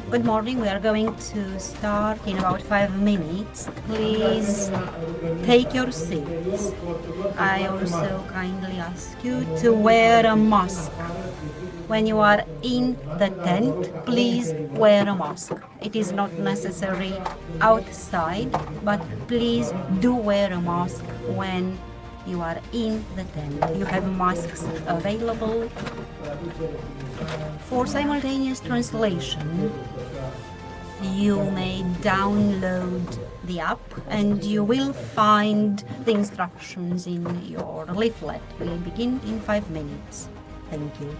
Good morning. We are going to start in about 5 minutes. Please take your seats. I also kindly ask you to wear a mask. When you are in the tent, please wear a mask. It is not necessary outside, but please do wear a mask when you are in the tent. You have masks available for simultaneous translation. You may download the app and you will find the instructions in your leaflet. We begin in 5 minutes. Thank you.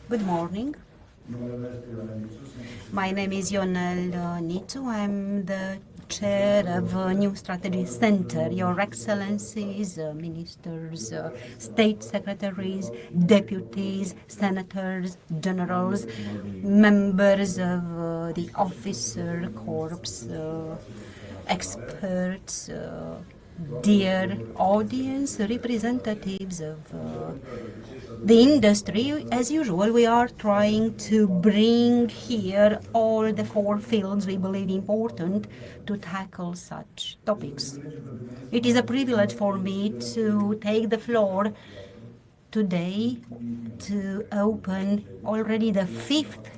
Good morning. My name is Ionel Nitu. I'm the chair of New Strategy Center. Your Excellencies, ministers, state secretaries, deputies, senators, generals, members of the officer corps, experts, dear audience, representatives of the industry. As usual, we are trying to bring here all the four fields we believe important to tackle such topics. It is a privilege for me to take the floor today to open already the fifth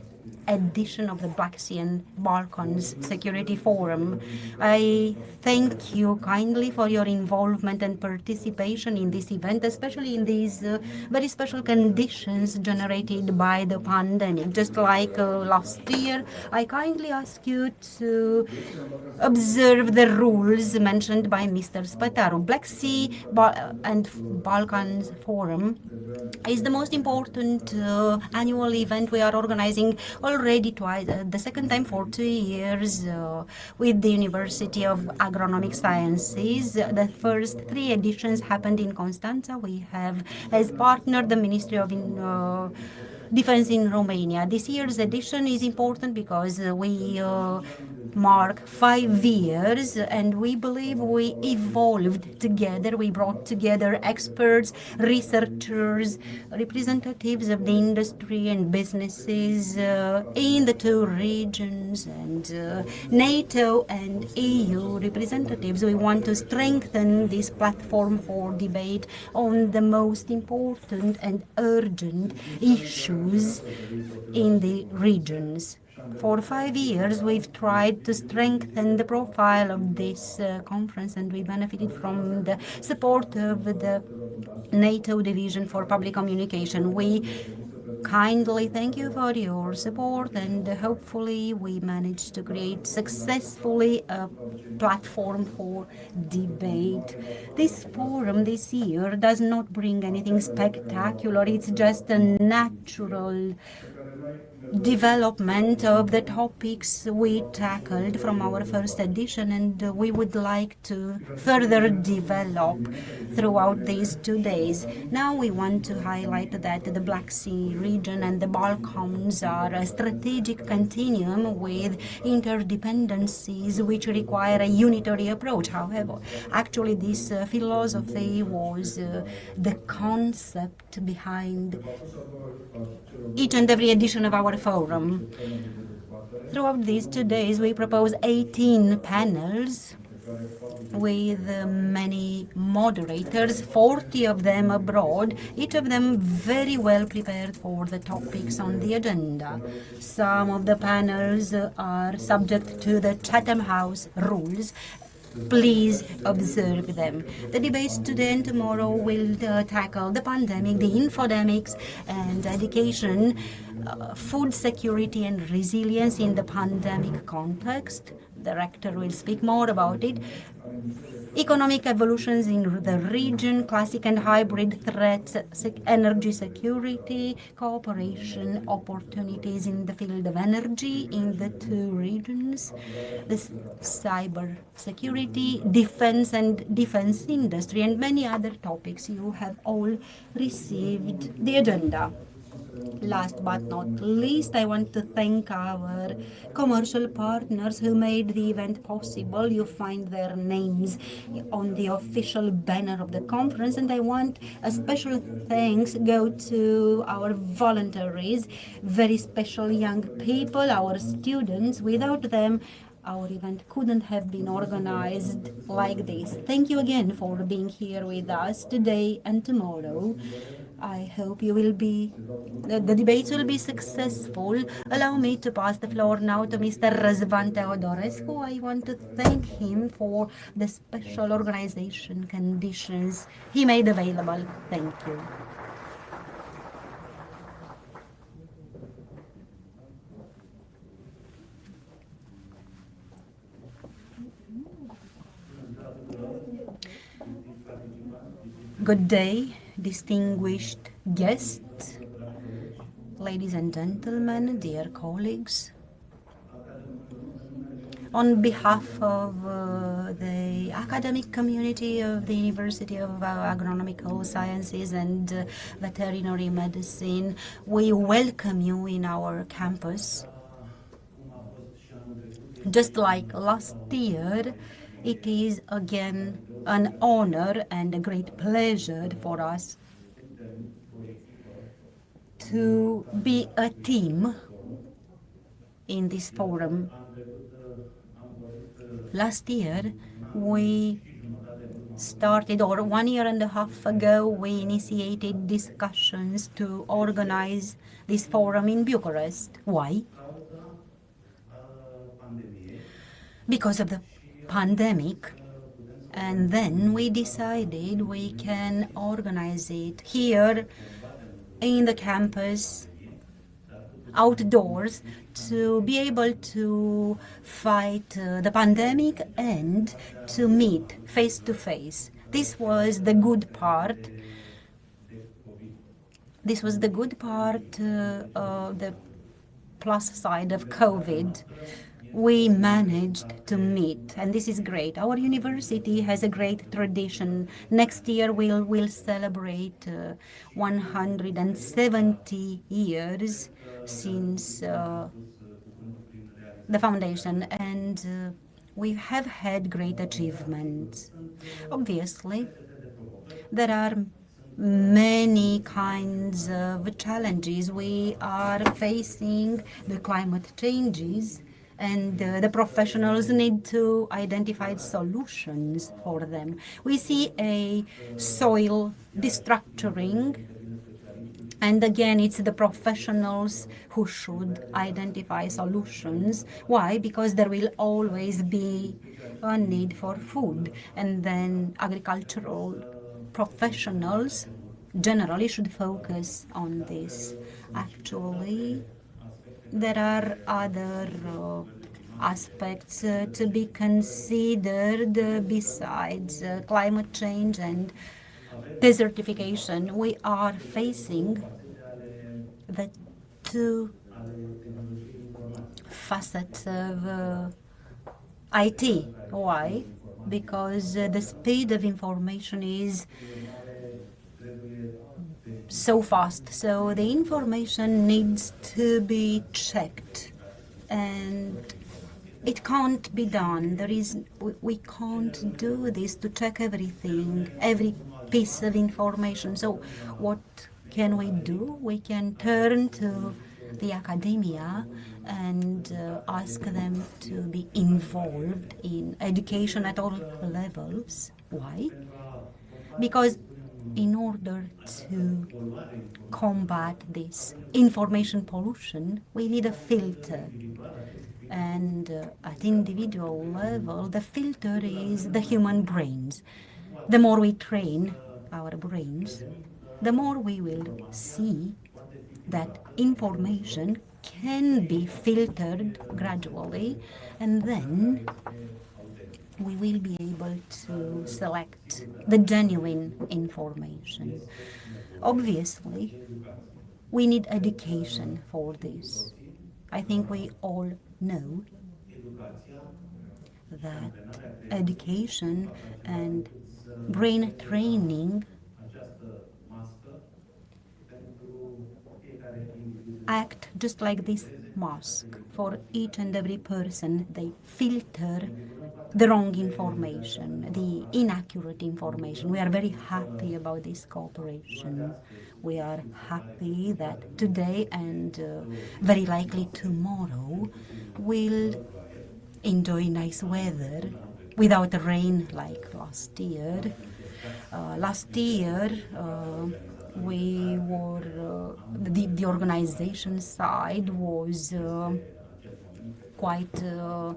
edition of the Black Sea and Balkans Security Forum. I thank you kindly for your involvement and participation in this event, especially in these very special conditions generated by the pandemic. Just like last year, I kindly ask you to observe the rules mentioned by Mr. Spataru. Black Sea and Balkans Forum is the most important annual event we are organizing already twice, the second time for 2 years with the University of Agronomic Sciences. The first three editions happened in Constanța. We have as partner the Ministry of Defense in Romania. This year's edition is important because we mark 5 years and we believe we evolved together. We brought together experts, researchers, representatives of the industry and businesses in the two regions, and NATO and EU representatives. We want to strengthen this platform for debate on the most important and urgent issues in the regions. For 5 years, we've tried to strengthen the profile of this conference, and we benefited from the support of the NATO Division for Public Communication. We kindly thank you for your support, and hopefully we managed to create successfully a platform for debate. This forum this year does not bring anything spectacular. It's just a natural development of the topics we tackled from our first edition, and we would like to further develop throughout these 2 days. Now we want to highlight that the Black Sea region and the Balkans are a strategic continuum with interdependencies which require a unitary approach. However, actually this philosophy was the concept behind each and every edition of our forum. Throughout these 2 days, we propose 18 panels with many moderators, 40 of them abroad, each of them very well prepared for the topics on the agenda. Some of the panels are subject to the Chatham House rules. Please observe them. The debates today and tomorrow will tackle the pandemic, the infodemics, and education, food security and resilience in the pandemic context. The rector will speak more about it. Economic evolutions in the region, classic and hybrid threats, energy security, cooperation opportunities in the field of energy in the two regions, this cyber security, defense and defense industry, and many other topics. You have all received the agenda. Last but not least, I want to thank our commercial partners who made the event possible. You find their names on the official banner of the conference, and I want a special thanks go to our voluntaries, very special young people, our students. Without them, our event couldn't have been organized like this. Thank you again for being here with us today and tomorrow. I hope the debates will be successful. Allow me to pass the floor now to Mr. Răzvan Teodorescu. I want to thank him for the special organization conditions he made available. Thank you. Good day, distinguished guests. ladies and gentlemen, dear colleagues, on behalf of the academic community of the University of Agronomical Sciences and Veterinary Medicine, we welcome you in our campus. Just like last year, it is again an honor and a great pleasure for us to be a team in this forum. Last year, we started, or 1 year and a half ago, we initiated discussions to organize this forum in Bucharest. Why? Because of the pandemic. And then we decided we can organize it here in the campus, outdoors, to be able to fight the pandemic and to meet face to face. This was the good part. This was the good part of the plus side of COVID. We managed to meet, and this is great. Our university has a great tradition. Next year we'll celebrate 170 years since the foundation, and we have had great achievements. Obviously, there are many kinds of challenges. We are facing the climate changes, and the professionals need to identify solutions for them. We see a soil destructuring, and again, it's the professionals who should identify solutions. Why? Because there will always be a need for food, and then agricultural professionals generally should focus on this. Actually, there are other aspects to be considered besides climate change and desertification. We are facing the two facets of IT. Why? Because the speed of information is so fast, so the information needs to be checked, and it can't be done. We can't do this to check everything, every piece of information. So what can we do? We can turn to the academia and ask them to be involved in education at all levels. Why? Because in order to combat this information pollution, we need a filter. And at individual level, the filter is the human brains. The more we train our brains, the more we will see that information can be filtered gradually, and then we will be able to select the genuine information. Obviously, we need education for this. I think we all know that education and brain training act just like this mask for each and every person. They filter the wrong information, the inaccurate information. We are very happy about this cooperation. We are happy that today and very likely tomorrow we'll enjoy nice weather without rain like last year. Last year, we were the organization side was quite a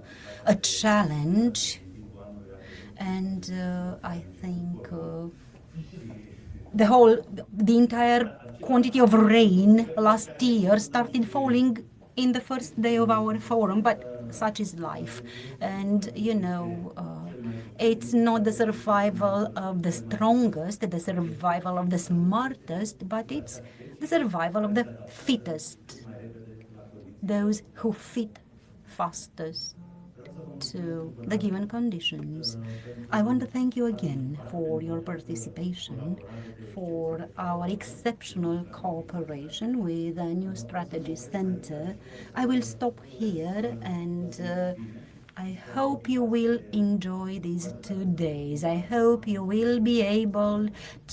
challenge, and I think the entire quantity of rain last year started falling in the first day of our forum, but such is life. And It's not the survival of the strongest, the survival of the smartest, but it's the survival of the fittest, those who fit fastest to the given conditions. I want to thank you again for your participation, for our exceptional cooperation with the New Strategy Center. I will stop here and I hope you will enjoy these 2 days. I hope you will be able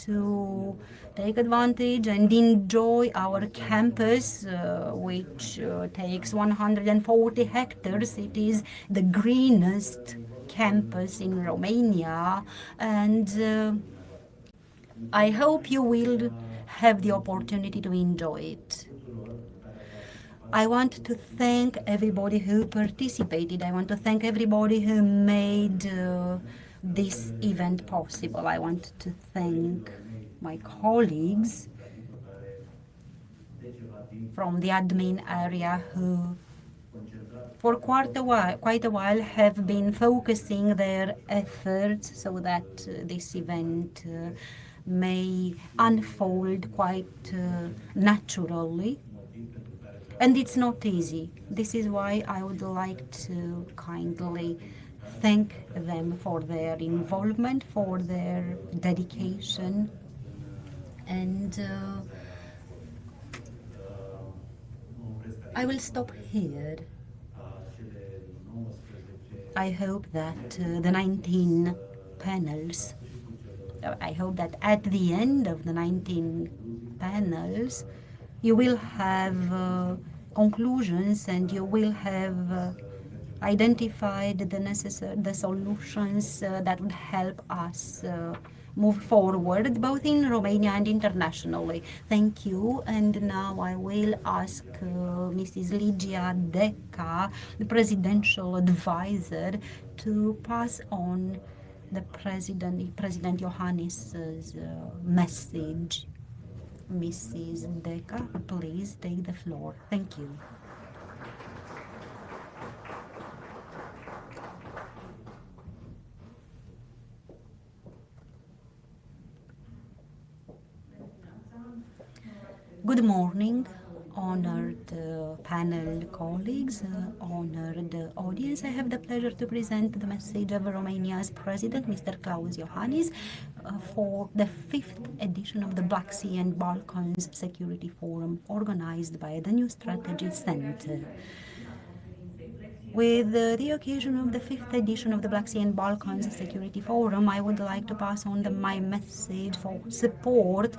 to take advantage and enjoy our campus, which takes 140 hectares. It is the greenest campus in Romania, and I hope you will have the opportunity to enjoy it. I want to thank everybody who participated. I want to thank everybody who made this event possible. I want to thank my colleagues from the admin area who for quite a while have been focusing their efforts so that this event may unfold quite naturally. And it's not easy. This is why I would like to kindly thank them for their involvement, for their dedication, and I will stop here. I hope that the 19 panels, I hope that at the end of the 19 panels, you will have conclusions and you will have identified the solutions that would help us move forward both in Romania and internationally. Thank you. And now I will ask Mrs. Ligia Deca, the presidential advisor, to pass on the President Iohannis's message. Mrs. Deca, please take the floor. Thank you. Good morning, honored panel colleagues, honored audience. I have the pleasure to present the message of Romania's President, Mr. Klaus Iohannis, for the 5th edition of the Black Sea and Balkans Security Forum organized by the New Strategy Center. With the occasion of the 5th edition of the Black Sea and Balkans Security Forum, I would like to pass on my message for support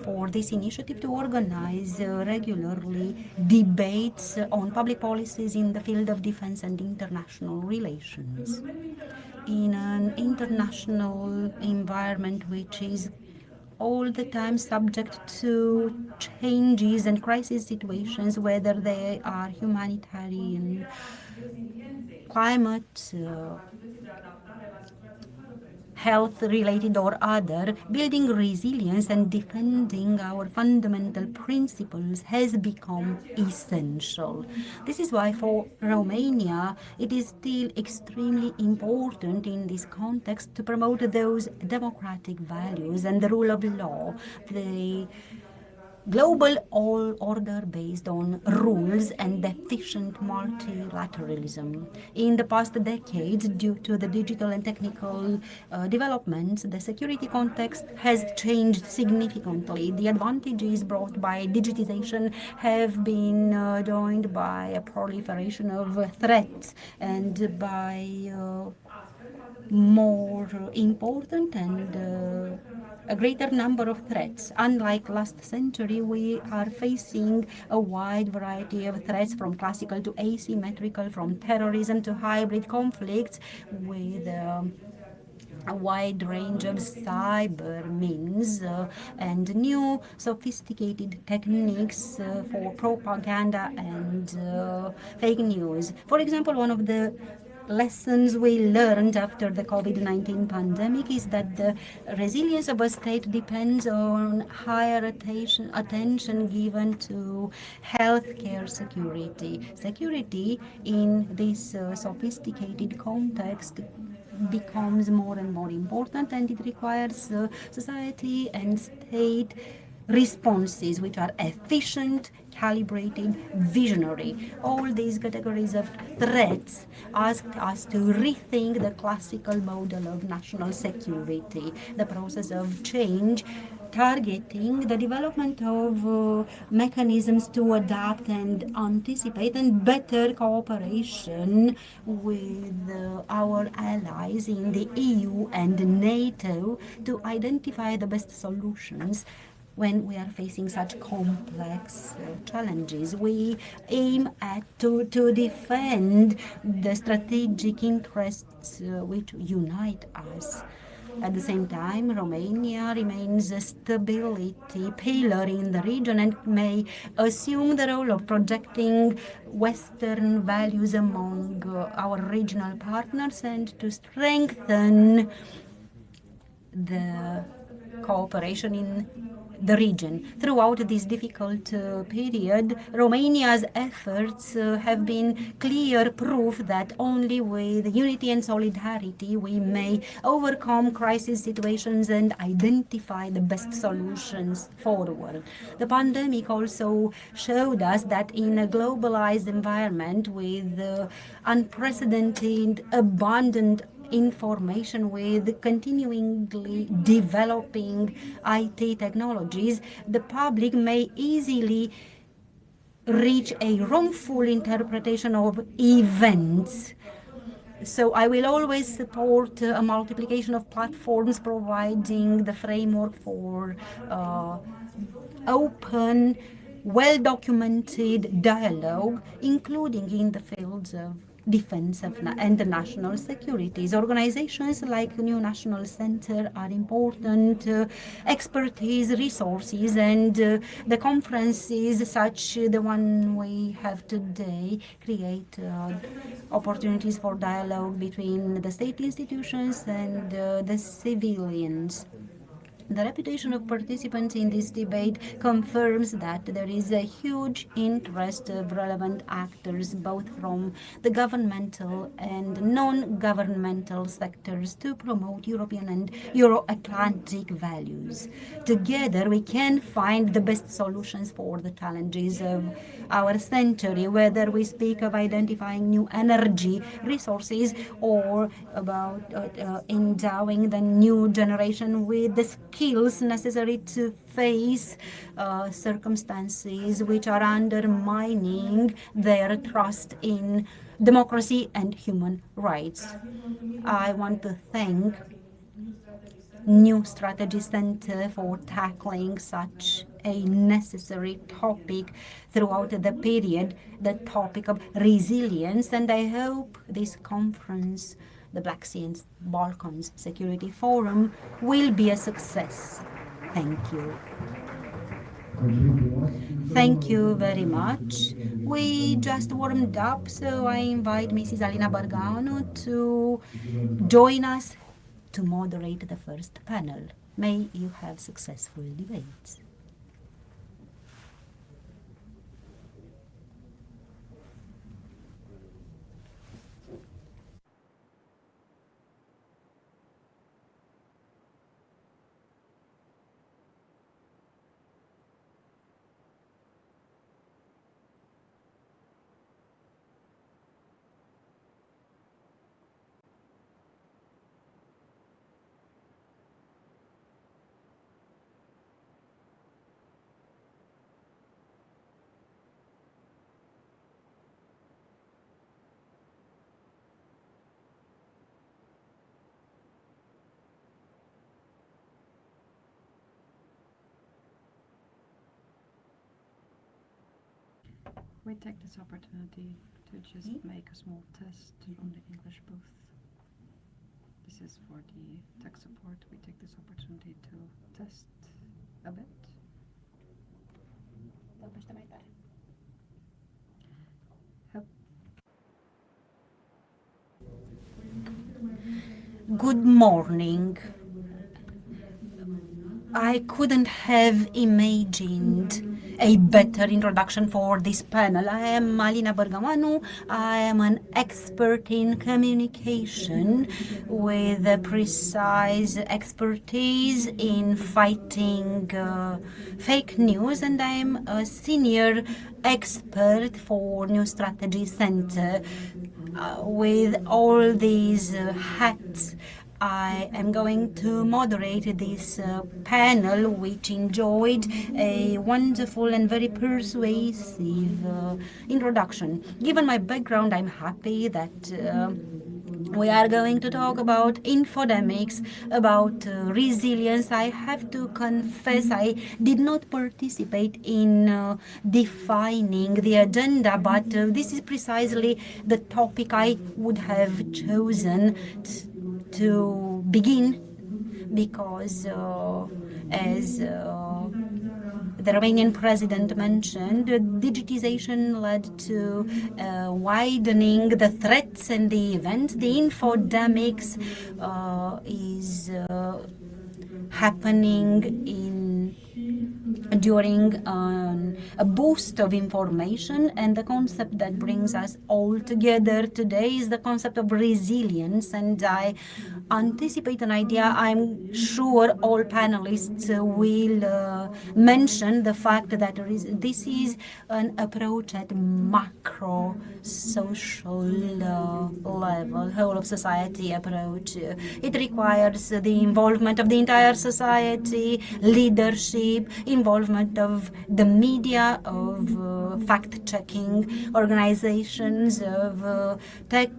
for this initiative to organize regularly debates on public policies in the field of defense and international relations. In an international environment which is all the time subject to changes and crisis situations, whether they are humanitarian, climate, health-related or other, building resilience and defending our fundamental principles has become essential. This is why for Romania it is still extremely important in this context to promote those democratic values and the rule of law, the global order based on rules and efficient multilateralism. In the past decades, due to the digital and technical developments, the security context has changed significantly. The advantages brought by digitization have been joined by a proliferation of threats and by more important and a greater number of threats. Unlike last century, we are facing a wide variety of threats, from classical to asymmetrical, from terrorism to hybrid conflicts, with a wide range of cyber means and new sophisticated techniques for propaganda and fake news. For example, one of the lessons we learned after the COVID-19 pandemic is that the resilience of a state depends on higher attention given to healthcare security. Security in this sophisticated context becomes more and more important, and it requires society and state responses which are efficient, calibrated, visionary. All these categories of threats asked us to rethink the classical model of national security, the process of change targeting the development of mechanisms to adapt and anticipate and better cooperation with our allies in the EU and NATO to identify the best solutions when we are facing such complex challenges. We aim at to defend the strategic interests which unite us. At the same time, Romania remains a stability pillar in the region and may assume the role of projecting Western values among our regional partners and to strengthen the cooperation in the region. Throughout this difficult period, Romania's efforts have been clear proof that only with unity and solidarity we may overcome crisis situations and identify the best solutions forward. The pandemic also showed us that in a globalized environment with unprecedented, abundant information with continually developing IT technologies, the public may easily reach a wrongful interpretation of events. So I will always support a multiplication of platforms providing the framework for open, well-documented dialogue, including in the fields of defense and national securities. Organizations like New National Center are important, expertise, resources, and the conferences such the one we have today create opportunities for dialogue between the state institutions and the civilians. The reputation of participants in this debate confirms that there is a huge interest of relevant actors, both from the governmental and non-governmental sectors, to promote European and Euro-Atlantic values. Together, we can find the best solutions for the challenges of our century, whether we speak of identifying new energy resources or about endowing the new generation with the skills necessary to face circumstances which are undermining their trust in democracy and human rights. I want to thank New Strategy Center for tackling such a necessary topic throughout the period, the topic of resilience, and I hope this conference, the Black Sea and Balkans Security Forum, will be a success. Thank you. Thank you very much. We just warmed up, so I invite Mrs. Alina Barganu to join us to moderate the first panel. May you have successful debates. We take this opportunity to just make a small test on the English booth. This is for the tech support. We take this opportunity to test a bit. Good morning. I couldn't have imagined a better introduction for this panel. I am Malina Bergamanu. I am an expert in communication with a precise expertise in fighting fake news, and I am a senior expert for New Strategy Center. With all these hats, I am going to moderate this panel, which enjoyed a wonderful and very persuasive introduction. Given my background, I'm happy that we are going to talk about infodemics, about resilience. I have to confess I did not participate in defining the agenda, but this is precisely the topic I would have chosen to begin, because as the Romanian president mentioned, digitization led to widening the threats and the events. The infodemics is happening during a boost of information, and the concept that brings us all together today is the concept of resilience. And I anticipate an idea I'm sure all panelists will mention, the fact that this is an approach at macro social level, whole of society approach. It requires the involvement of the entire society, leadership, involvement of the media, of fact-checking organizations, of tech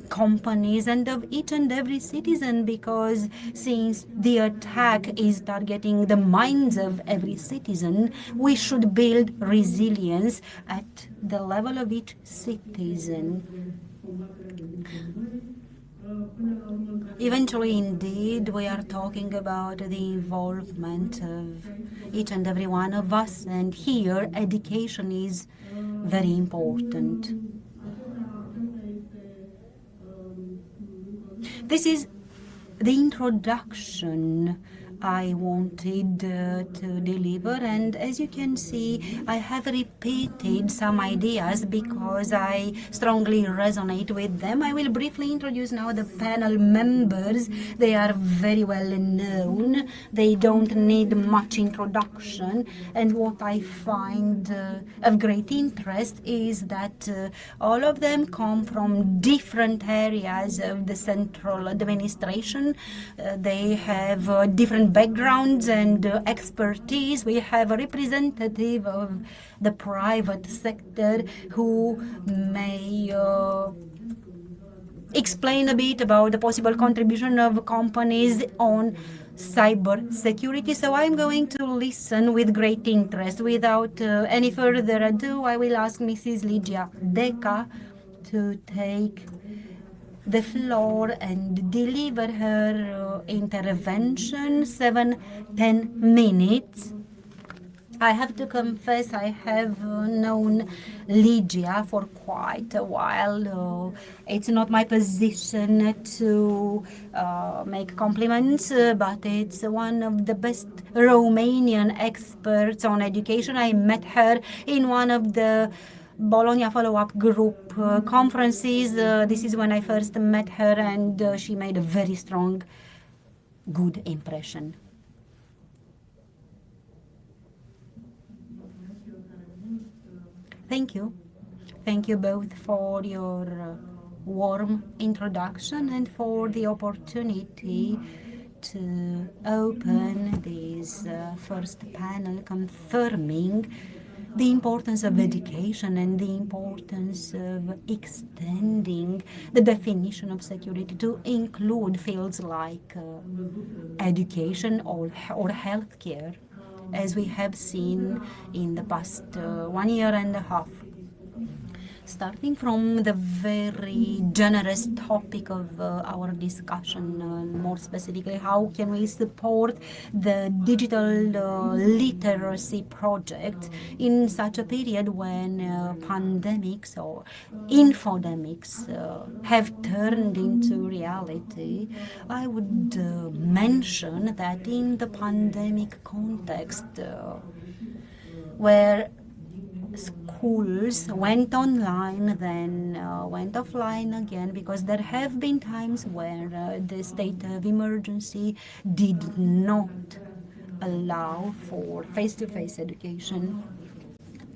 companies, and of each and every citizen, because since the attack is targeting the minds of every citizen, we should build resilience at the level of each citizen. Eventually, indeed, we are talking about the involvement of each and every one of us, and here education is very important. This is the introduction I wanted to deliver, and as you can see, I have repeated some ideas because I strongly resonate with them. I will briefly introduce now the panel members. They are very well known. They don't need much introduction, and what I find of great interest is that all of them come from different areas of the central administration. They have different backgrounds and expertise. We have a representative of the private sector who may explain a bit about the possible contribution of companies on cyber security. So I'm going to listen with great interest. Without any further ado, I will ask Mrs. Ligia Deca to take the floor and deliver her intervention, 7-10 minutes. I have to confess I have known Ligia for quite a while. It's not my position to make compliments, but it's one of the best Romanian experts on education. I met her in one of the Bologna follow-up group conferences. This is when I first met her, and she made a very strong, good impression. Thank you. Thank you both for your warm introduction and for the opportunity to open this first panel, confirming the importance of education and the importance of extending the definition of security to include fields like education or healthcare, as we have seen in the past 1 year and a half. Starting from the very generous topic of our discussion, more specifically, how can we support the digital literacy project in such a period when pandemics or infodemics have turned into reality? I would mention that in the pandemic context, where schools went online, then went offline again, because there have been times where the state of emergency did not allow for face-to-face education.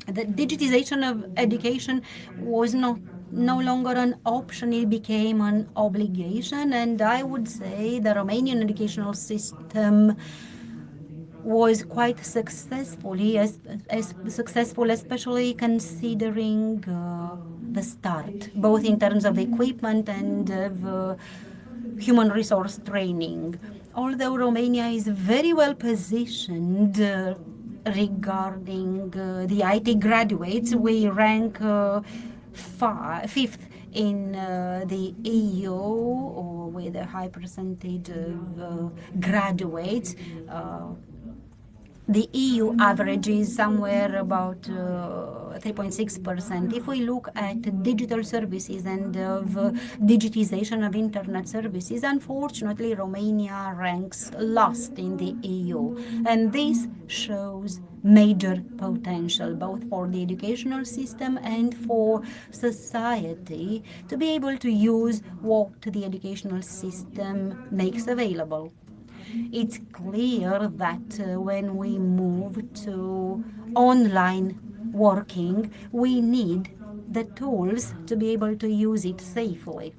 The digitization of education was no longer an option, it became an obligation, and I would say the Romanian educational system was quite successfully as successful, especially considering the start, both in terms of equipment and of human resource training. Although Romania is very well positioned regarding the IT graduates, we rank fifth in the EU, or with a high percentage of graduates. The EU average is somewhere about 3.6%. If we look at digital services and of digitization of internet services, unfortunately, Romania ranks last in the EU. And this shows major potential, both for the educational system and for society, to be able to use what the educational system makes available. It's clear that when we move to online working, we need the tools to be able to use it safely.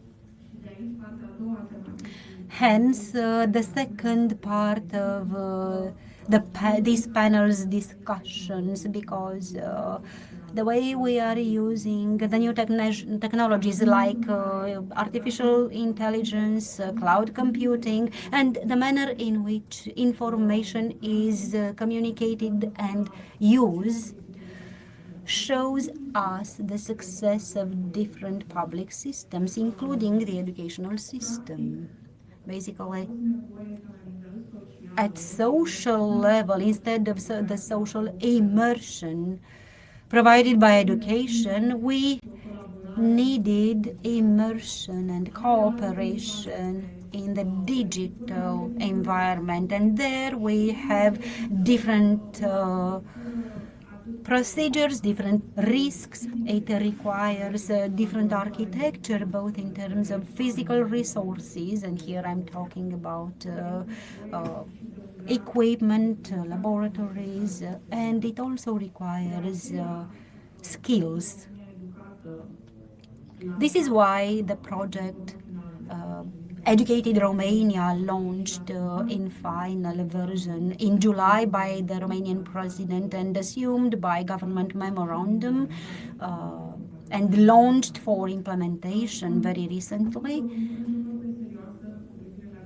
Hence, the second part of this panel's discussions, because the way we are using the new technologies like artificial intelligence, cloud computing, and the manner in which information is communicated and used shows us the success of different public systems, including the educational system. Basically, at social level, instead of the social immersion provided by education, we needed immersion and cooperation in the digital environment, and there we have different procedures, different risks. It requires a different architecture, both in terms of physical resources, and here I'm talking about equipment, laboratories, and it also requires skills. This is why the project Educated Romania launched in final version in July by the Romanian president and assumed by government memorandum and launched for implementation very recently.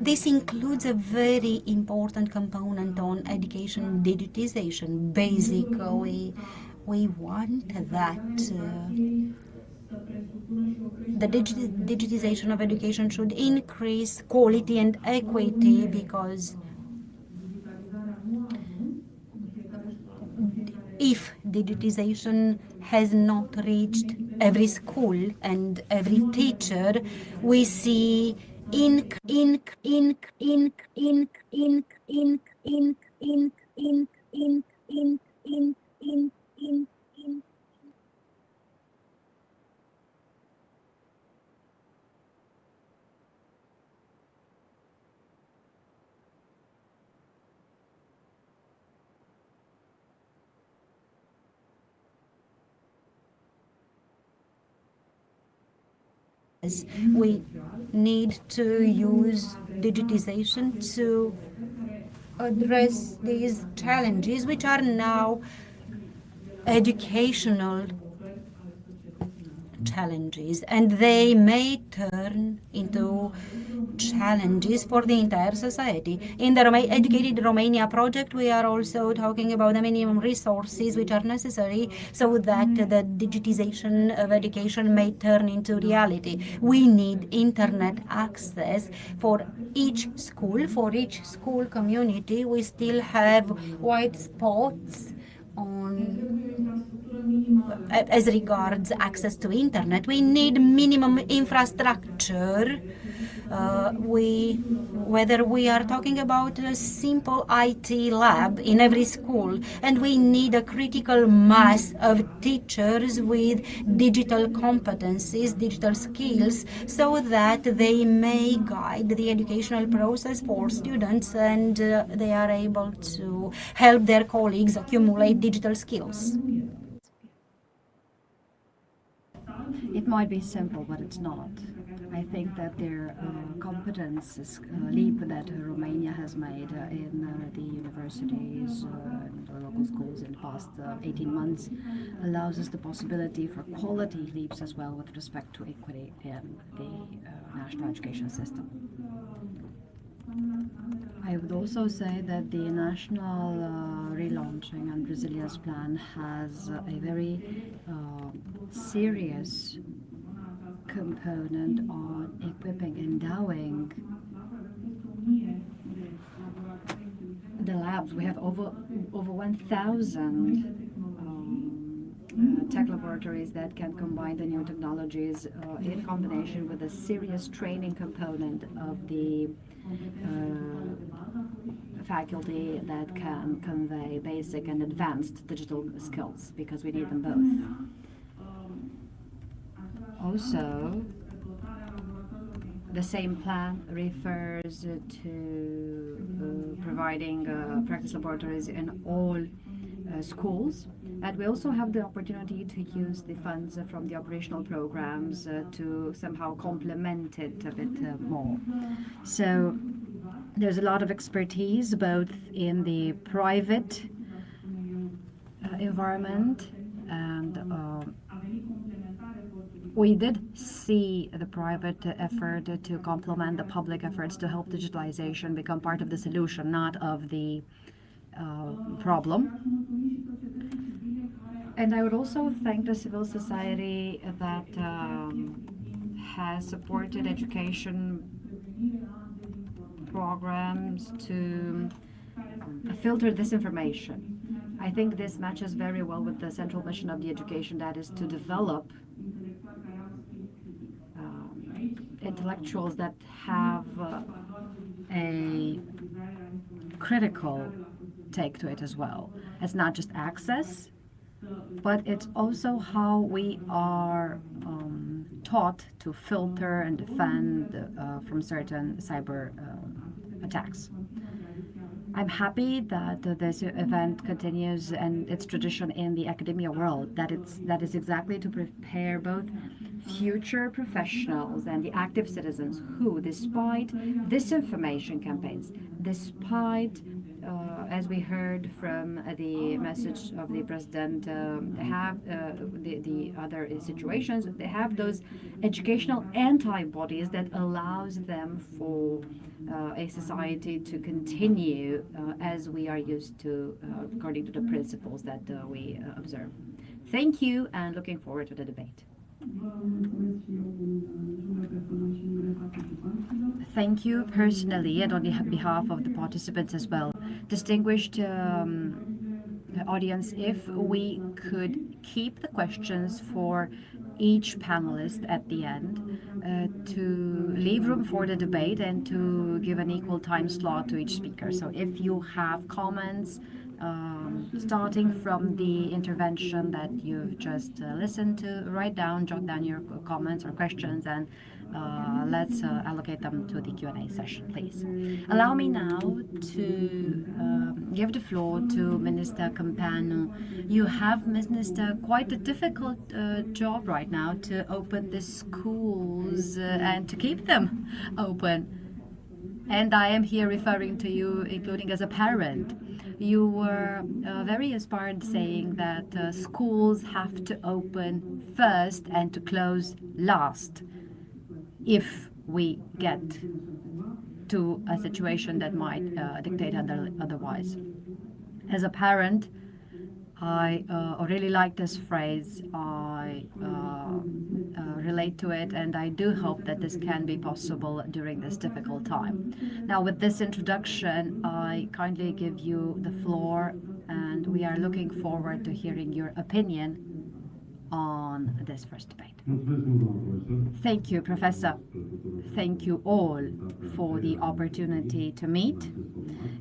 This includes a very important component on education digitization. Basically, we want that the digitization of education should increase quality and equity, because if digitization has not reached every school and every teacher, we see we need to use digitization to address these challenges, which are now educational challenges, and they may turn into challenges for the entire society. In the Educated Romania project, we are also talking about the minimum resources which are necessary so that the digitization of education may turn into reality. We need internet access for each school community. We still have white spots on as regards access to internet. We need minimum infrastructure. Whether we are talking about a simple IT lab in every school, and we need a critical mass of teachers with digital competencies, digital skills, so that they may guide the educational process for students, and they are able to help their colleagues accumulate digital skills. It might be simple, but it's not. I think that their competence leap that Romania has made in the universities and the local schools in the past 18 months allows us the possibility for quality leaps as well with respect to equity in the national education system. I would also say that the national relaunching and resilience plan has a very serious component on equipping, endowing the labs. We have over 1,000 tech laboratories that can combine the new technologies in combination with a serious training component of the faculty that can convey basic and advanced digital skills, because we need them both. Also, the same plan refers to providing practice laboratories in all schools, and we also have the opportunity to use the funds from the operational programs to somehow complement it a bit more. So there's a lot of expertise both in the private environment, and we did see the private effort to complement the public efforts to help digitalization become part of the solution, not of the problem. And I would also thank the civil society that has supported education programs to filter this information. I think this matches very well with the central mission of the education, that is to develop intellectuals that have a critical take to it as well. It's not just access, but it's also how we are taught to filter and defend from certain cyber attacks. I'm happy that this event continues and its tradition in the academia world, that is exactly to prepare both future professionals and the active citizens who, despite disinformation campaigns, despite as we heard from the message of the president, have the other situations, they have those educational antibodies that allows them for a society to continue as we are used to, according to the principles that we observe. Thank you, and looking forward to the debate. Thank you personally and on behalf of the participants as well. Distinguished audience, if we could keep the questions for each panelist at the end to leave room for the debate and to give an equal time slot to each speaker. So if you have comments starting from the intervention that you've just listened to, jot down your comments or questions, and let's allocate them to the Q&A session, please. Allow me now to give the floor to Minister Câmpeanu. You have, Minister, quite a difficult job right now to open the schools and to keep them open. And I am here referring to you, including as a parent. You were very inspired saying that schools have to open first and to close last if we get to a situation that might dictate otherwise. As a parent, I really like this phrase. I relate to it, and I do hope that this can be possible during this difficult time. Now, with this introduction, I kindly give you the floor, and we are looking forward to hearing your opinion on this first debate. Thank you, Professor. Thank you all for the opportunity to meet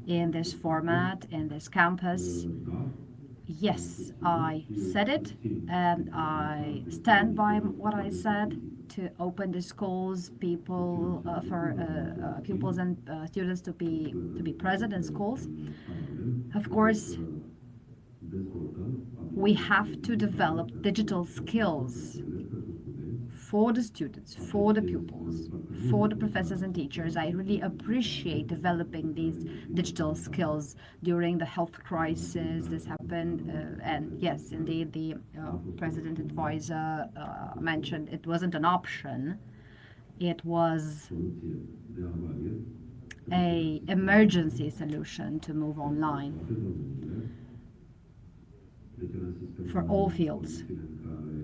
in this format, in this campus. Yes, I said it, and I stand by what I said to open the schools, people for pupils and students to be present in schools. Of course, we have to develop digital skills for the students, for the pupils, for the professors and teachers. I really appreciate developing these digital skills during the health crisis. This happened, and yes, indeed, the president advisor mentioned it wasn't an option. It was a emergency solution to move online for all fields.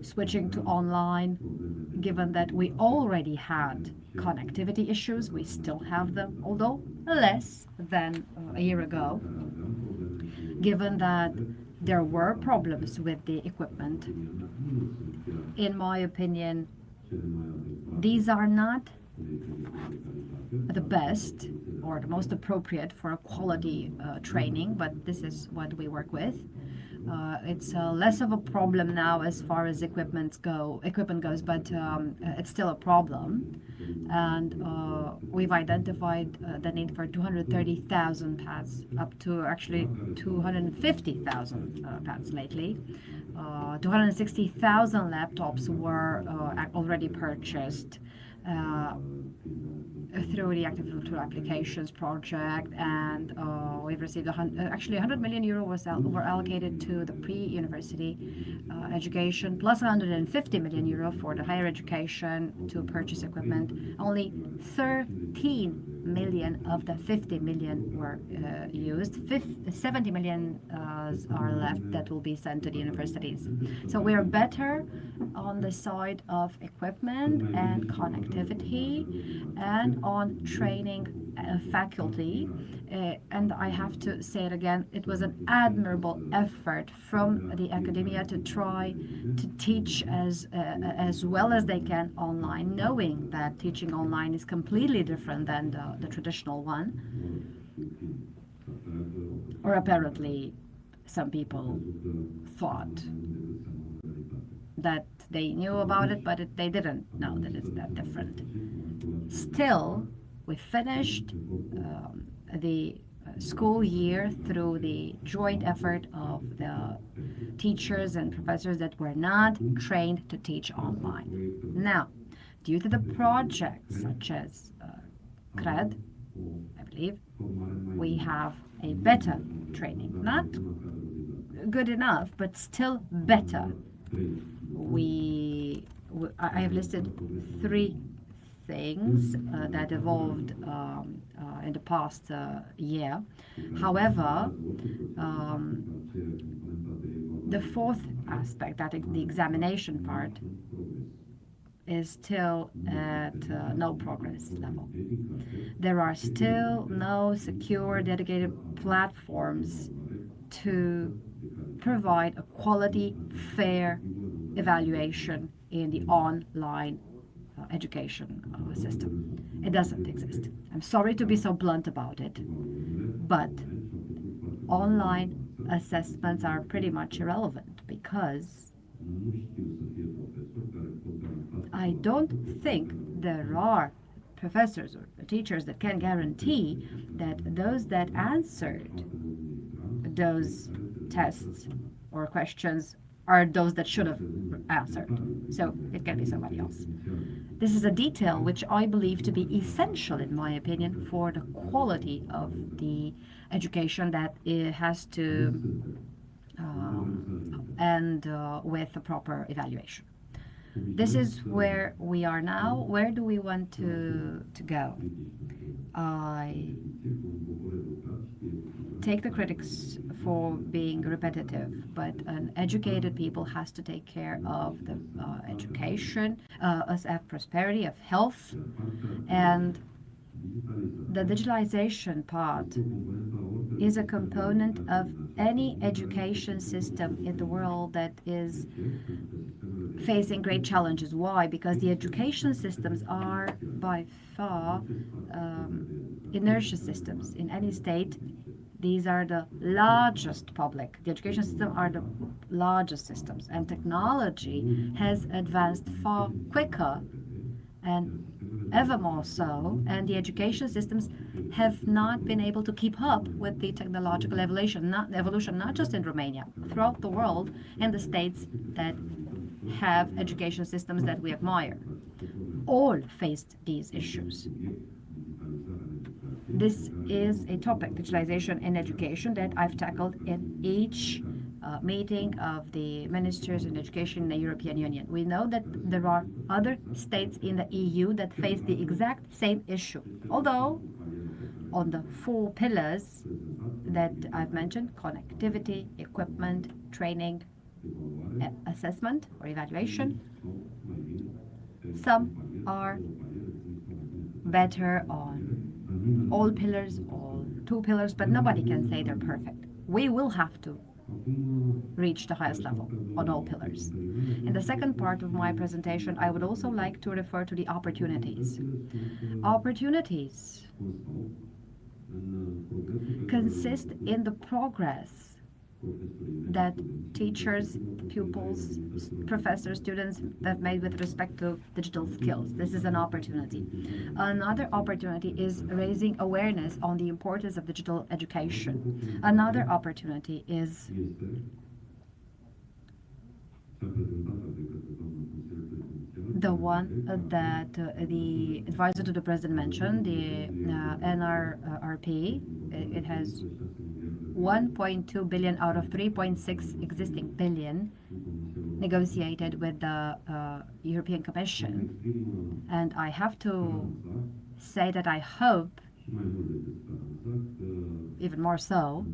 Switching to online, given that we already had connectivity issues, we still have them, although less than a year ago, given that there were problems with the equipment. In my opinion, these are not the best or the most appropriate for a quality training, but this is what we work with. It's less of a problem now as far as equipment goes, but it's still a problem. And we've identified the need for 230,000 pads, up to actually 250,000 pads lately. 260,000 laptops were already purchased through the Active Tool Applications project, and we've received actually 100 million euro were allocated to the pre-university education, plus 150 million euro for the higher education to purchase equipment. Only 13 million of the 50 million were used. 70 million are left that will be sent to the universities. So we are better on the side of equipment and connectivity and on training faculty. And I have to say it again, it was an admirable effort from the academia to try to teach as well as they can online, knowing that teaching online is completely different than the traditional one. Or apparently some people thought that they knew about it, but they didn't know that it's that different. Still, we finished the school year through the joint effort of the teachers and professors that were not trained to teach online. Now, due to the projects such as CRED, I believe, we have a better training. Not good enough, but still better. I have listed 3 things that evolved in the past year. However, the 4th aspect, that the examination part, is still at no progress level. There are still no secure, dedicated platforms to provide a quality, fair evaluation in the online education system. It doesn't exist. I'm sorry to be so blunt about it, but online assessments are pretty much irrelevant because I don't think there are professors or teachers that can guarantee that those that answered those tests or questions are those that should have answered. So it can be somebody else. This is a detail which I believe to be essential, in my opinion, for the quality of the education that it has to end with a proper evaluation. This is where we are now. Where do we want to go? I take the critics for being repetitive, but an educated people has to take care of the education, of prosperity, of health, and the digitalization part is a component of any education system in the world that is facing great challenges. Why? Because the education systems are by far inertia systems in any state. These are the largest public. The education system are the largest systems, and technology has advanced far quicker and ever more so, and the education systems have not been able to keep up with the technological evolution, not just in Romania, throughout the world, and the states that have education systems that we admire. All faced these issues. This is a topic, digitalization in education, that I've tackled in each meeting of the ministers in education in the European Union. We know that there are other states in the EU that face the exact same issue. Although, on the 4 pillars that I've mentioned, connectivity, equipment, training, assessment or evaluation, some are better on all pillars, all 2 pillars, but nobody can say they're perfect. We will have to reach the highest level on all pillars. In the second part of my presentation, I would also like to refer to the opportunities. Opportunities consist in the progress that teachers, pupils, professors, students have made with respect to digital skills. This is an opportunity. Another opportunity is raising awareness on the importance of digital education. Another opportunity is the one that the advisor to the president mentioned, the NRRP. It has 1.2 billion out of 3.6 existing billion negotiated with the European Commission. And I have to say that I hope, even more so,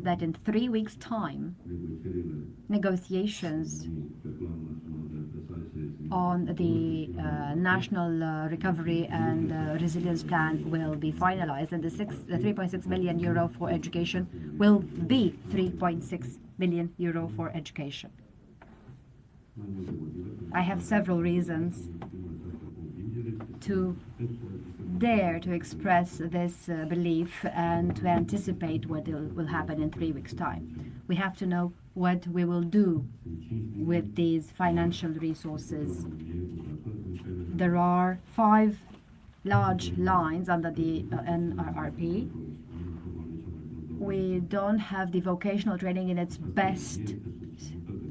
that in 3 weeks' time, negotiations on the National Recovery and Resilience Plan will be finalized, and the 3.6 billion euro for education will be 3.6 billion euro for education. I have several reasons to dare to express this belief and to anticipate what will happen in 3 weeks' time. We have to know what we will do with these financial resources. There are 5 large lines under the NRRP. We don't have the vocational training in its best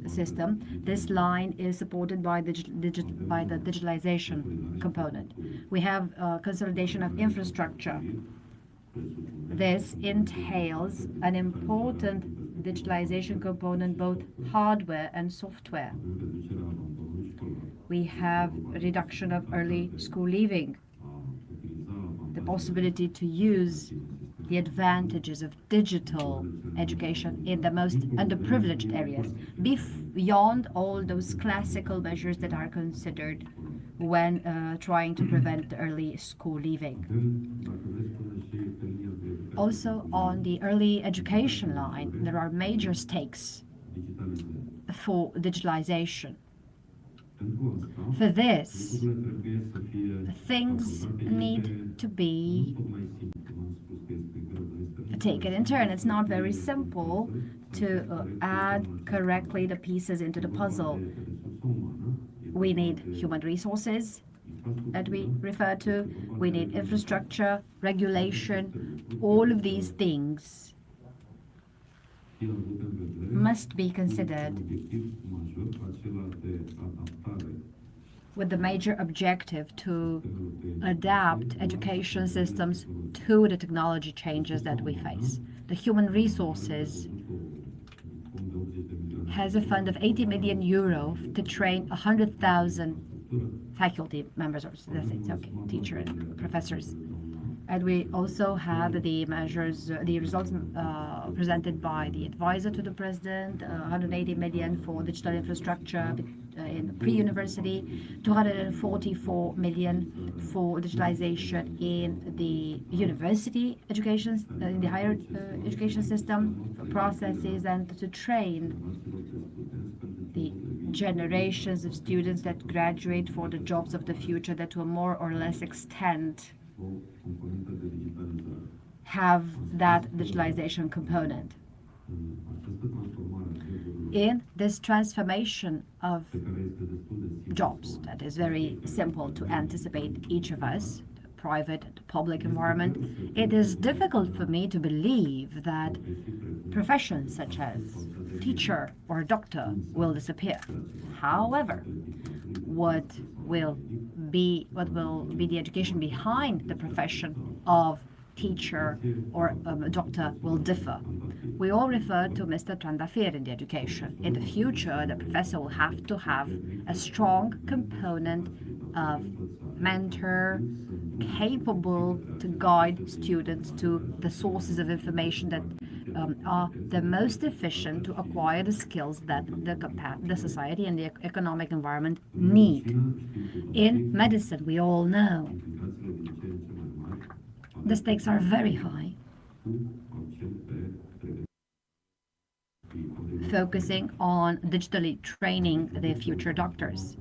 system. This line is supported by the digitalization component. We have consolidation of infrastructure. This entails an important digitalization component, both hardware and software. We have reduction of early school leaving, the possibility to use the advantages of digital education in the most underprivileged areas, beyond all those classical measures that are considered when trying to prevent early school leaving. Also, on the early education line, there are major stakes for digitalization. For this, things need to be taken in turn. It's not very simple to add correctly the pieces into the puzzle. We need human resources that we refer to. We need infrastructure, regulation. All of these things must be considered with the major objective to adapt education systems to the technology changes that we face. The human resources has a fund of 80 million euro to train 100,000 faculty members, or that's it, okay, teacher and professors. And we also have the measures, the results presented by the advisor to the president, 180 million for digital infrastructure in pre-university, 244 million for digitalization in the university education, in the higher education system, for processes, and to train the generations of students that graduate for the jobs of the future, that to a more or less extent have that digitalization component. In this transformation of jobs, that is very simple to anticipate each of us, the private and public environment, it is difficult for me to believe that professions such as teacher or doctor will disappear. However, what will be the education behind the profession of teacher or a doctor will differ. We all refer to Mr. Trandafir in the education. In the future, the professor will have to have a strong component of mentor, capable to guide students to the sources of information that are the most efficient to acquire the skills that the society and the economic environment need. In medicine, we all know the stakes are very high. Focusing on digitally training the future doctors.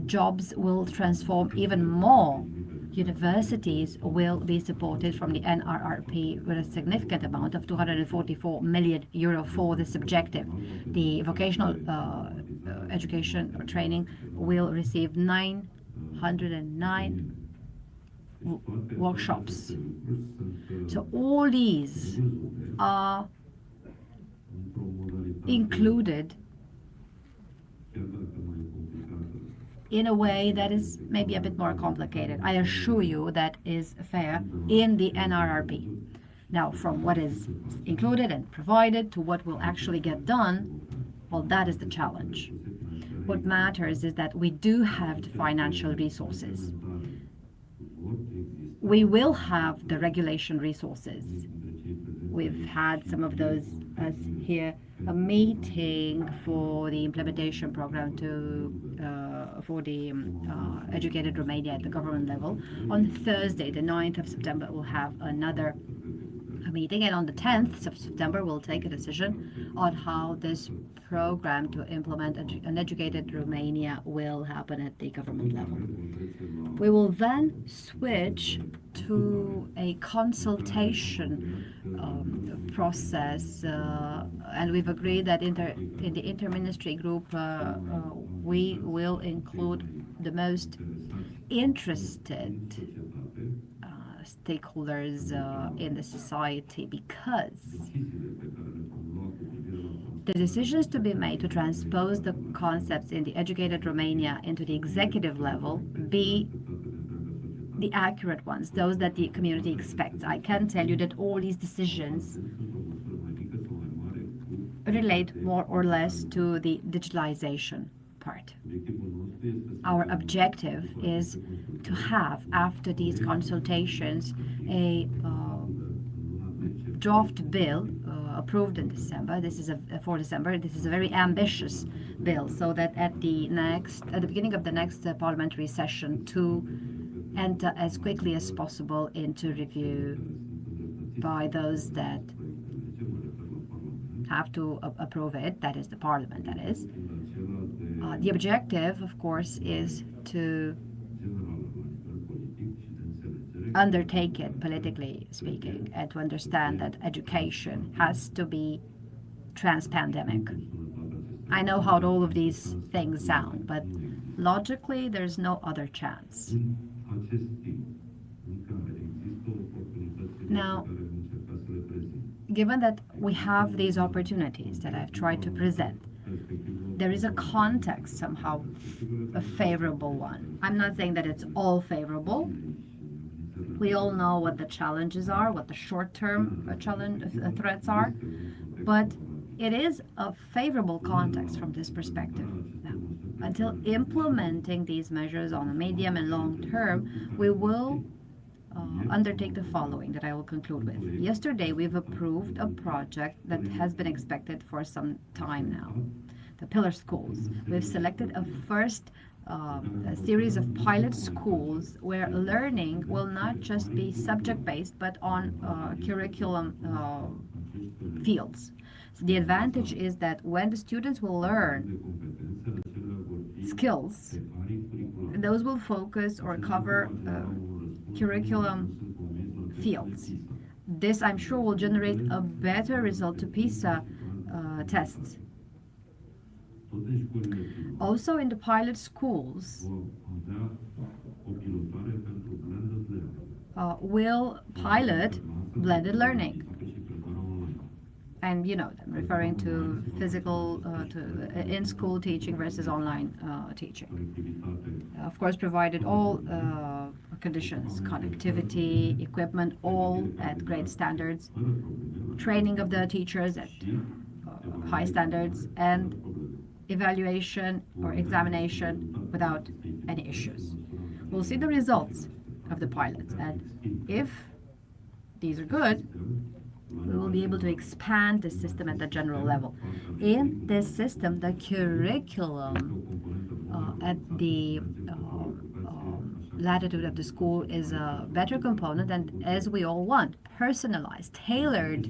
Jobs will transform even more. Universities will be supported from the NRRP with a significant amount of 244 million euro for this objective. The vocational education or training will receive 909 workshops. So all these are included in a way that is maybe a bit more complicated. I assure you that is fair in the NRRP. Now, from what is included and provided to what will actually get done, well, that is the challenge. What matters is that we do have the financial resources. We will have the regulation resources. We've had some of those as here, a meeting for the implementation program for the Educated Romania at the government level. On Thursday, the 9th of September, we'll have another meeting, and on the 10th of September, we'll take a decision on how this program to implement an Educated Romania will happen at the government level. We will then switch to a consultation process, and we've agreed that in the interministry group we will include the most interested stakeholders in the society, because the decisions to be made to transpose the concepts in the Educated Romania into the executive level be the accurate ones, those that the community expects. I can tell you that all these decisions relate more or less to the digitalization part. Our objective is to have, after these consultations, a draft bill approved in December. This is for December. This is a very ambitious bill, so that at the beginning of the next parliamentary session, to enter as quickly as possible into review by those that have to approve it, that is the parliament, that is. The objective, of course, is to undertake it, politically speaking, and to understand that education has to be trans-pandemic. I know how all of these things sound, but logically, there's no other chance. Now, given that we have these opportunities that I've tried to present. There is a context, somehow a favorable one. I'm not saying that it's all favorable. We all know what the challenges are, what the short-term threats are, but it is a favorable context from this perspective. Now, until implementing these measures on a medium and long term, we will undertake the following that I will conclude with. Yesterday, we've approved a project that has been expected for some time now, the Pillar Schools. We've selected a series of pilot schools where learning will not just be subject-based, but on curriculum fields. So the advantage is that when the students will learn skills, those will focus or cover curriculum fields. This, I'm sure, will generate a better result to PISA tests. Also, in the pilot schools, will pilot blended learning. And I'm referring to physical, in-school teaching versus online teaching. Of course, provided all conditions, connectivity, equipment, all at great standards, training of the teachers at high standards, and evaluation or examination without any issues. We'll see the results of the pilots, and if these are good, we will be able to expand the system at the general level. In this system, the curriculum at the latitude of the school is a better component, and as we all want, personalized, tailored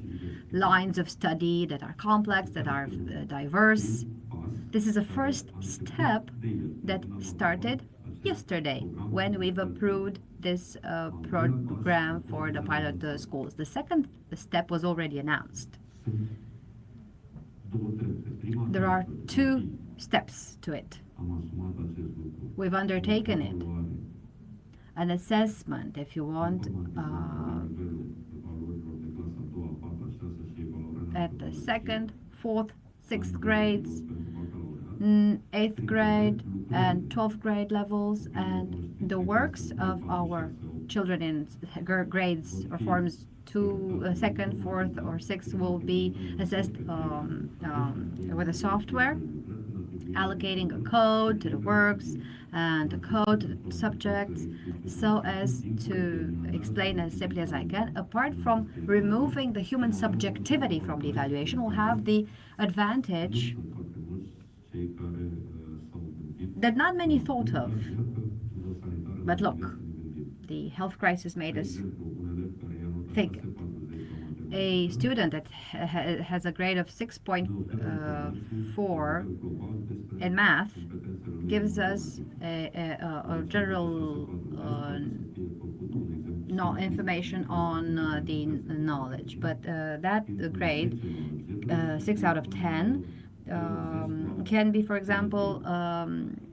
lines of study that are complex, that are diverse. This is a first step that started yesterday when we've approved this program for the pilot schools. The second step was already announced. There are 2 steps to it. We've undertaken it. An assessment, if you want, at the 2nd, 4th, 6th grades, 8th grade and 12th grade levels, and the works of our children in grades or forms 2, 2nd, 4th, or 6th will be assessed with a software, allocating a code to the works and a code to the subjects, so as to explain as simply as I can. Apart from removing the human subjectivity from the evaluation, we'll have the advantage that not many thought of. But look, the health crisis made us think. A student that has a grade of 6.4 in math gives us a general information on the knowledge. But that grade, 6 out of 10, can be, for example,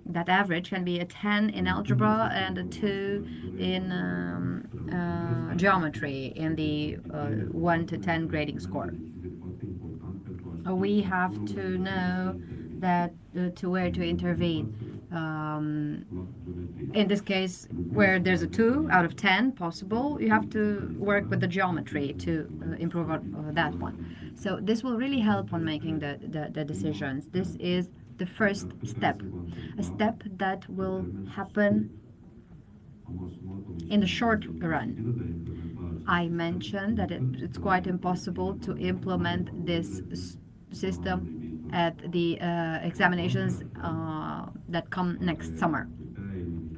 that average can be a 10 in algebra and a 2 in geometry in the 1 to 10 grading score. We have to know that to where to intervene. In this case, where there's a 2 out of 10 possible, you have to work with the geometry to improve on that one. So this will really help on making the decisions. This is the first step, a step that will happen in the short run. I mentioned that it's quite impossible to implement this system at the examinations that come next summer.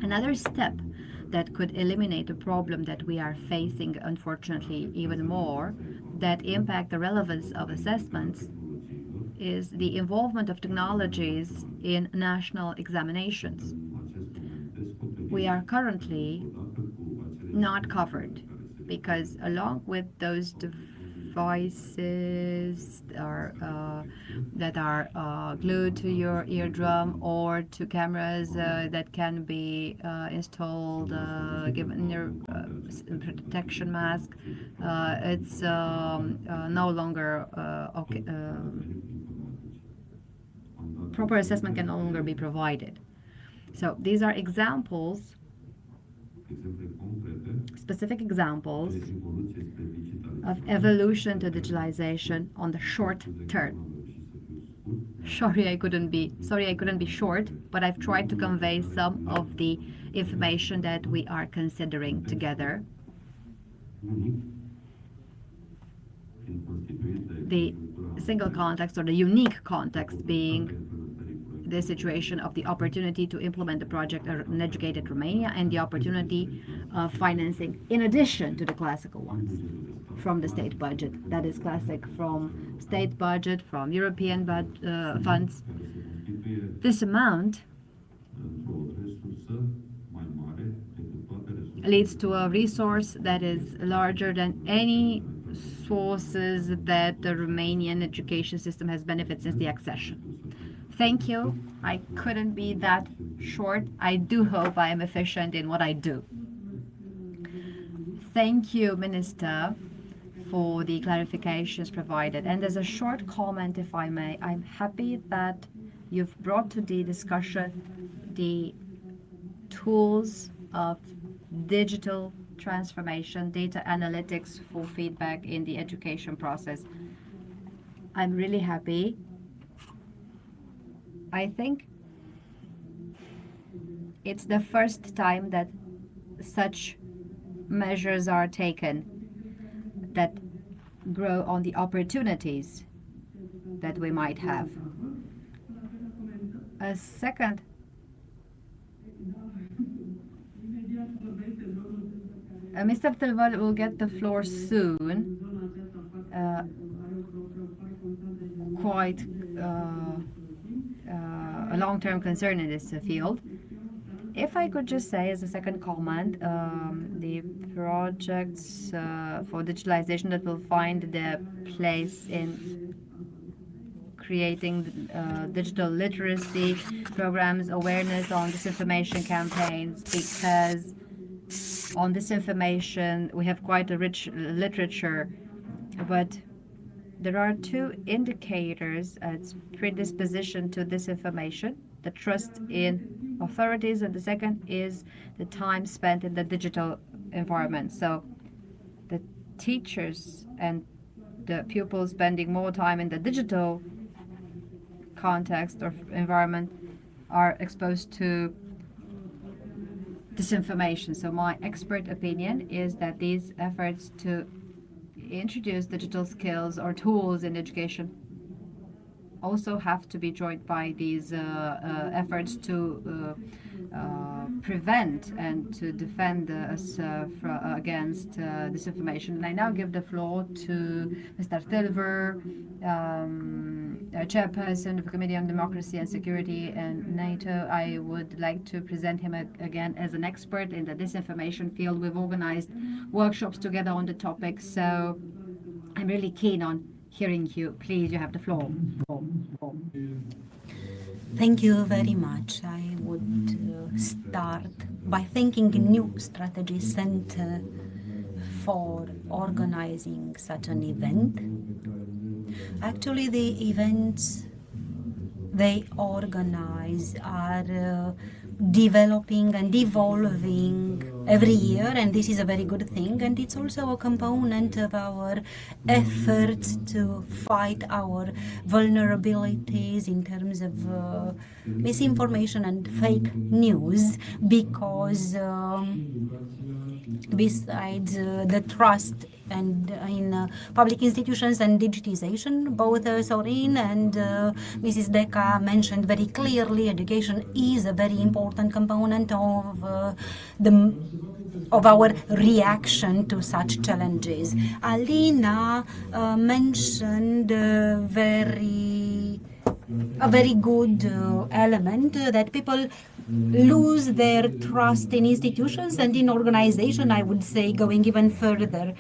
Another step that could eliminate a problem that we are facing, unfortunately, even more, that impact the relevance of assessments, is the involvement of technologies in national examinations. We are currently not covered because along with those devices that are glued to your eardrum, or to cameras that can be installed given your protection mask. It's no longer proper assessment can no longer be provided. So these are examples, specific examples of evolution to digitalization on the short term. Sorry I couldn't be short, but I've tried to convey some of the information that we are considering together. The single context, or the unique context, being the situation of the opportunity to implement the project in educated Romania, and the opportunity of financing in addition to the classical ones from the state budget. That is classic from state budget, from European funds. This amount leads to a resource that is larger than any sources that the Romanian education system has benefited since the accession. Thank you. I couldn't be that short. I do hope I am efficient in what I do. Thank you, Minister, for the clarifications provided. And as a short comment, if I may, I'm happy that you've brought to the discussion the tools of digital transformation, data analytics for feedback in the education process. I'm really happy. I think it's the first time that such measures are taken that grow on the opportunities that we might have. A second, Mr. Tâlvăr will get the floor soon. Quite a long-term concern in this field. If I could just say as a second comment, the projects for digitalization that will find their place in creating digital literacy programs, awareness on disinformation campaigns, because on disinformation we have quite a rich literature, but there are two indicators. It's predisposition to disinformation, the trust in authorities, and the second is the time spent in the digital environment. So the teachers and the pupils spending more time in the digital context or environment are exposed to disinformation. So my expert opinion is that these efforts to introduce digital skills or tools in education also have to be joined by these efforts to prevent and to defend us against disinformation. And I now give the floor to Mr. Tâlvăr, Chairperson of the Committee on Democracy and Security and NATO. I would like to present him again as an expert in the disinformation field. We've organized workshops together on the topic, so I'm really keen on hearing you. Please, you have the floor. Thank you very much. I would start by thanking a new strategy center for organizing such an event. Actually, the events they organize are developing and evolving every year, and this is a very good thing, and it's also a component of our efforts to fight our vulnerabilities in terms of misinformation and fake news, because besides the trust and in public institutions and digitization, both Sorin and Mrs. Deca mentioned very clearly, education is a very important component of our reaction to such challenges. Alina mentioned a very good element that people lose their trust in institutions and in organization. I would say, going even further,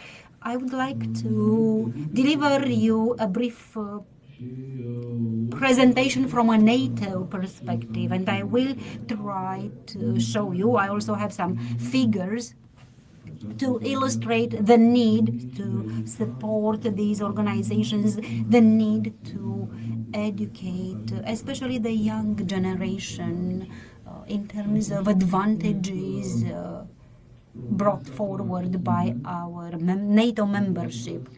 I would like to deliver you a brief presentation from a NATO perspective, and I will try to show you. I also have some figures to illustrate the need to support these organizations, the need to educate, especially the young generation, in terms of advantages brought forward by our NATO membership.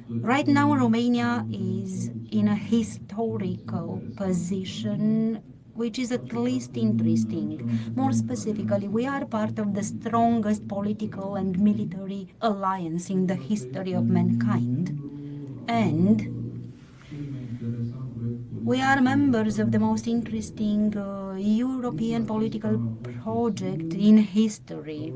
Right now, Romania is in a historical position, which is at least interesting. More specifically, we are part of the strongest political and military alliance in the history of mankind. And we are members of the most interesting European political project in history.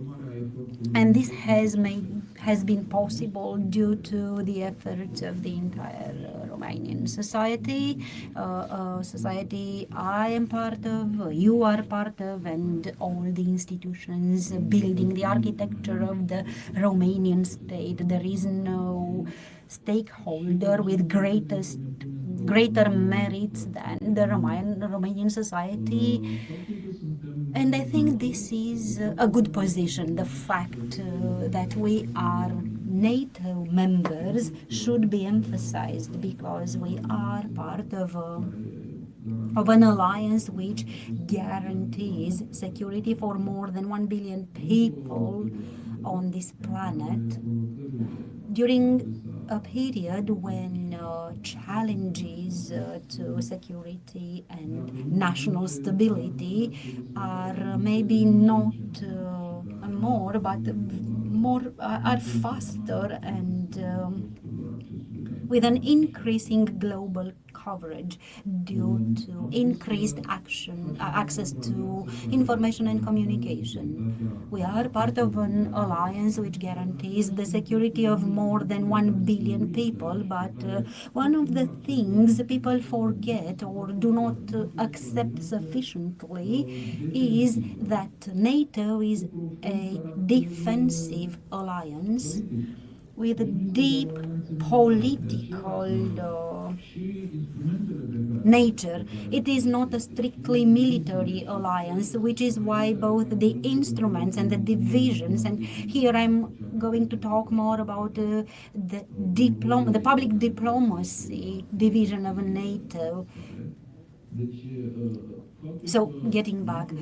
And this has been possible due to the efforts of the entire Romanian society, society I am part of, you are part of, and all the institutions building the architecture of the Romanian state. There is no stakeholder with greater merits than the Romanian society. And I think this is a good position. The fact that we are NATO members should be emphasized, because we are part of an alliance which guarantees security for more than 1 billion people on this planet during a period when challenges to security and national stability are maybe not more, but more are faster and with an increasing global coverage due to increased access to information and communication. We are part of an alliance which guarantees the security of more than 1 billion people, but one of the things people forget or do not accept sufficiently is that NATO is a defensive alliance with a deep political nature. It is not a strictly military alliance, which is why both the instruments and the divisions, and here I'm going to talk more about the public diplomacy division of NATO. So getting back,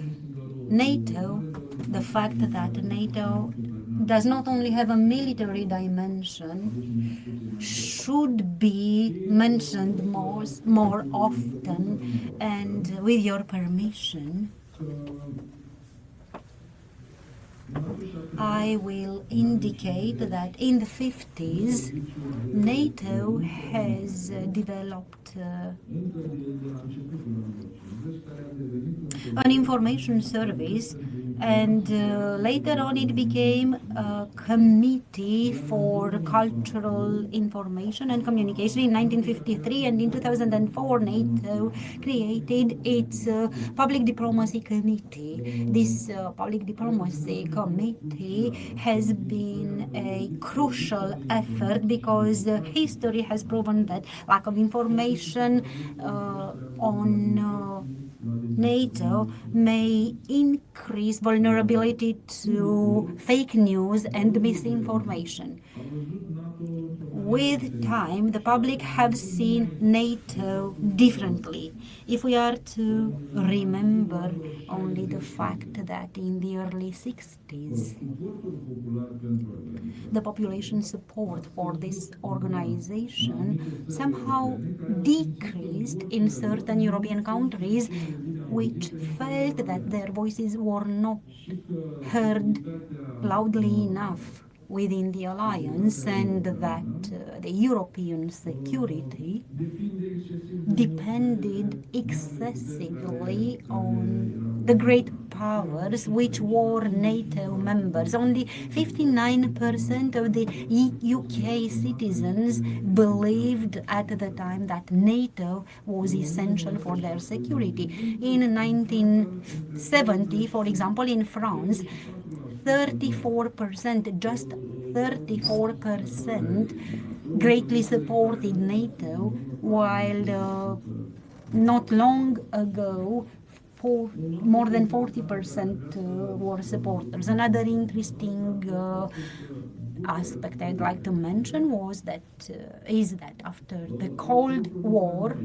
NATO, the fact that NATO does not only have a military dimension, should be mentioned more often. And with your permission, I will indicate that in the 50s, NATO has developed an information service, and later on it became a committee for cultural information and communication in 1953, and in 2004 NATO created its public diplomacy committee. This public diplomacy committee has been a crucial effort, because history has proven that lack of information on NATO may increase vulnerability to fake news and misinformation. With time, the public have seen NATO differently. If we are to remember only the fact that in the early 60s, the population support for this organization somehow decreased in certain European countries, which felt that their voices were not heard loudly enough within the alliance, and that the European security depended excessively on the great powers which were NATO members. Only 59% of the UK citizens believed at the time that NATO was essential for their security. In 1970, for example, in France, 34%, just 34% greatly supported NATO, while not long ago more than 40% were supporters. Another interesting aspect I'd like to mention is that after the Cold War,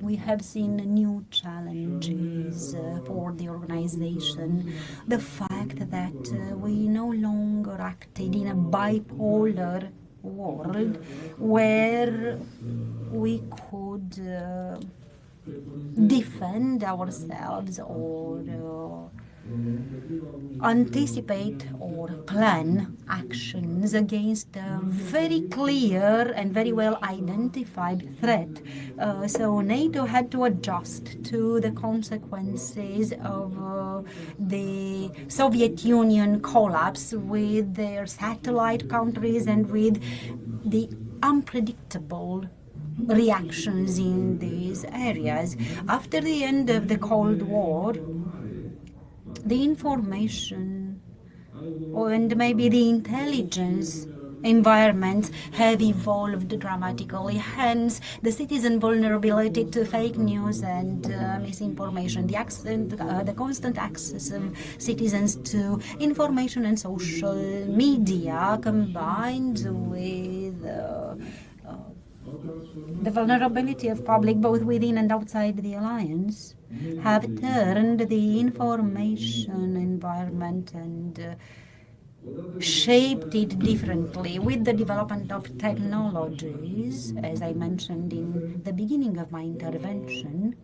we have seen new challenges for the organization. The fact that we no longer acted in a bipolar world where we could defend ourselves or anticipate or plan actions against a very clear and very well identified threat. So NATO had to adjust to the consequences of the Soviet Union collapse with their satellite countries and with the unpredictable reactions in these areas. After the end of the Cold War, the information and maybe the intelligence environments have evolved dramatically. Hence, the citizen vulnerability to fake news and misinformation, the constant access of citizens to information and social media, combined with the vulnerability of public both within and outside the alliance, have turned the information environment and shaped it differently with the development of technologies. As I mentioned in the beginning of my intervention,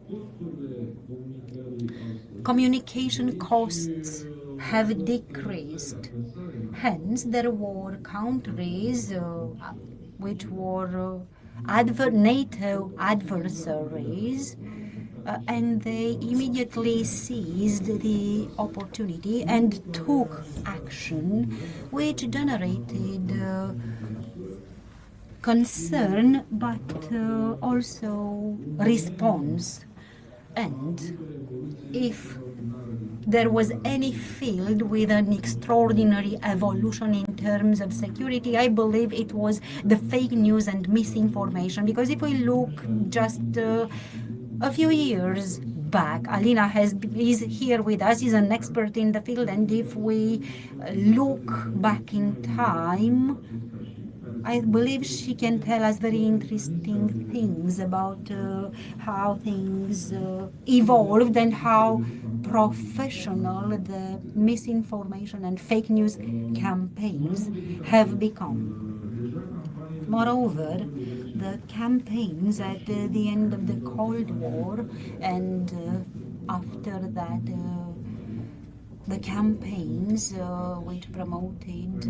communication costs have decreased. Hence, there were countries which were NATO adversaries, and they immediately seized the opportunity and took action, which generated concern but also response. And if there was any field with an extraordinary evolution in terms of security, I believe it was the fake news and misinformation. Because if we look just a few years back, Alina is here with us, is an expert in the field, and if we look back in time, I believe she can tell us very interesting things about how things evolved and how professional the misinformation and fake news campaigns have become. Moreover, the campaigns at the end of the Cold War and after that, the campaigns which promoted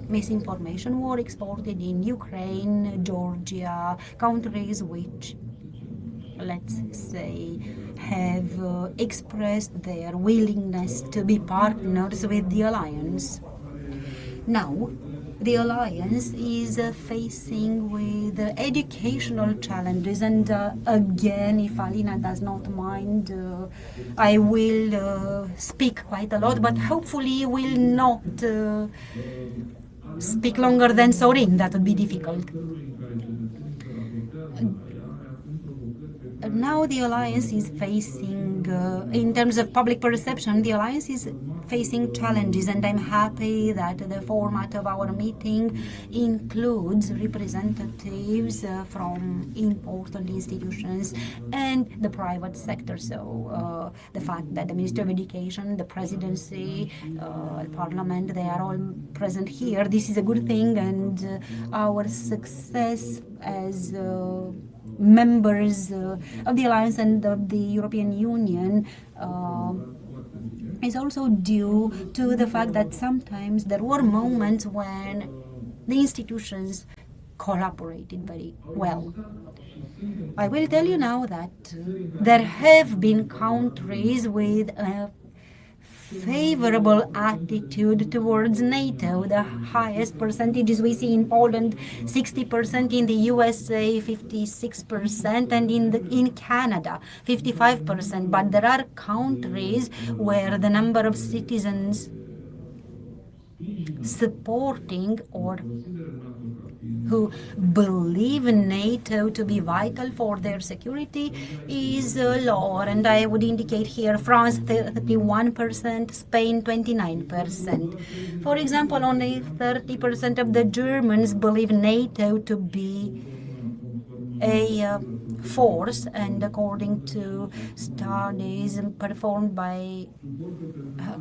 misinformation were exported in Ukraine, Georgia, countries which, let's say, have expressed their willingness to be partners with the alliance. Now, the alliance is facing with educational challenges, and again, if Alina does not mind, I will speak quite a lot, but hopefully will not speak longer than Sorin. That would be difficult. Now the alliance is facing, in terms of public perception, the alliance is facing challenges, and I'm happy that the format of our meeting includes representatives from important institutions and the private sector. So the fact that the Ministry of Education, the Presidency, the Parliament, they are all present here, this is a good thing, and our success as members of the Alliance and of the European Union is also due to the fact that sometimes there were moments when the institutions collaborated very well. I will tell you now that there have been countries with a favorable attitude towards NATO. The highest percentages we see in Poland, 60%, in the USA 56%, and in Canada 55%. But there are countries where the number of citizens supporting or who believe NATO to be vital for their security is lower, and I would indicate here France 31%, Spain 29%. For example, only 30% of the Germans believe NATO to be a force, and according to studies performed by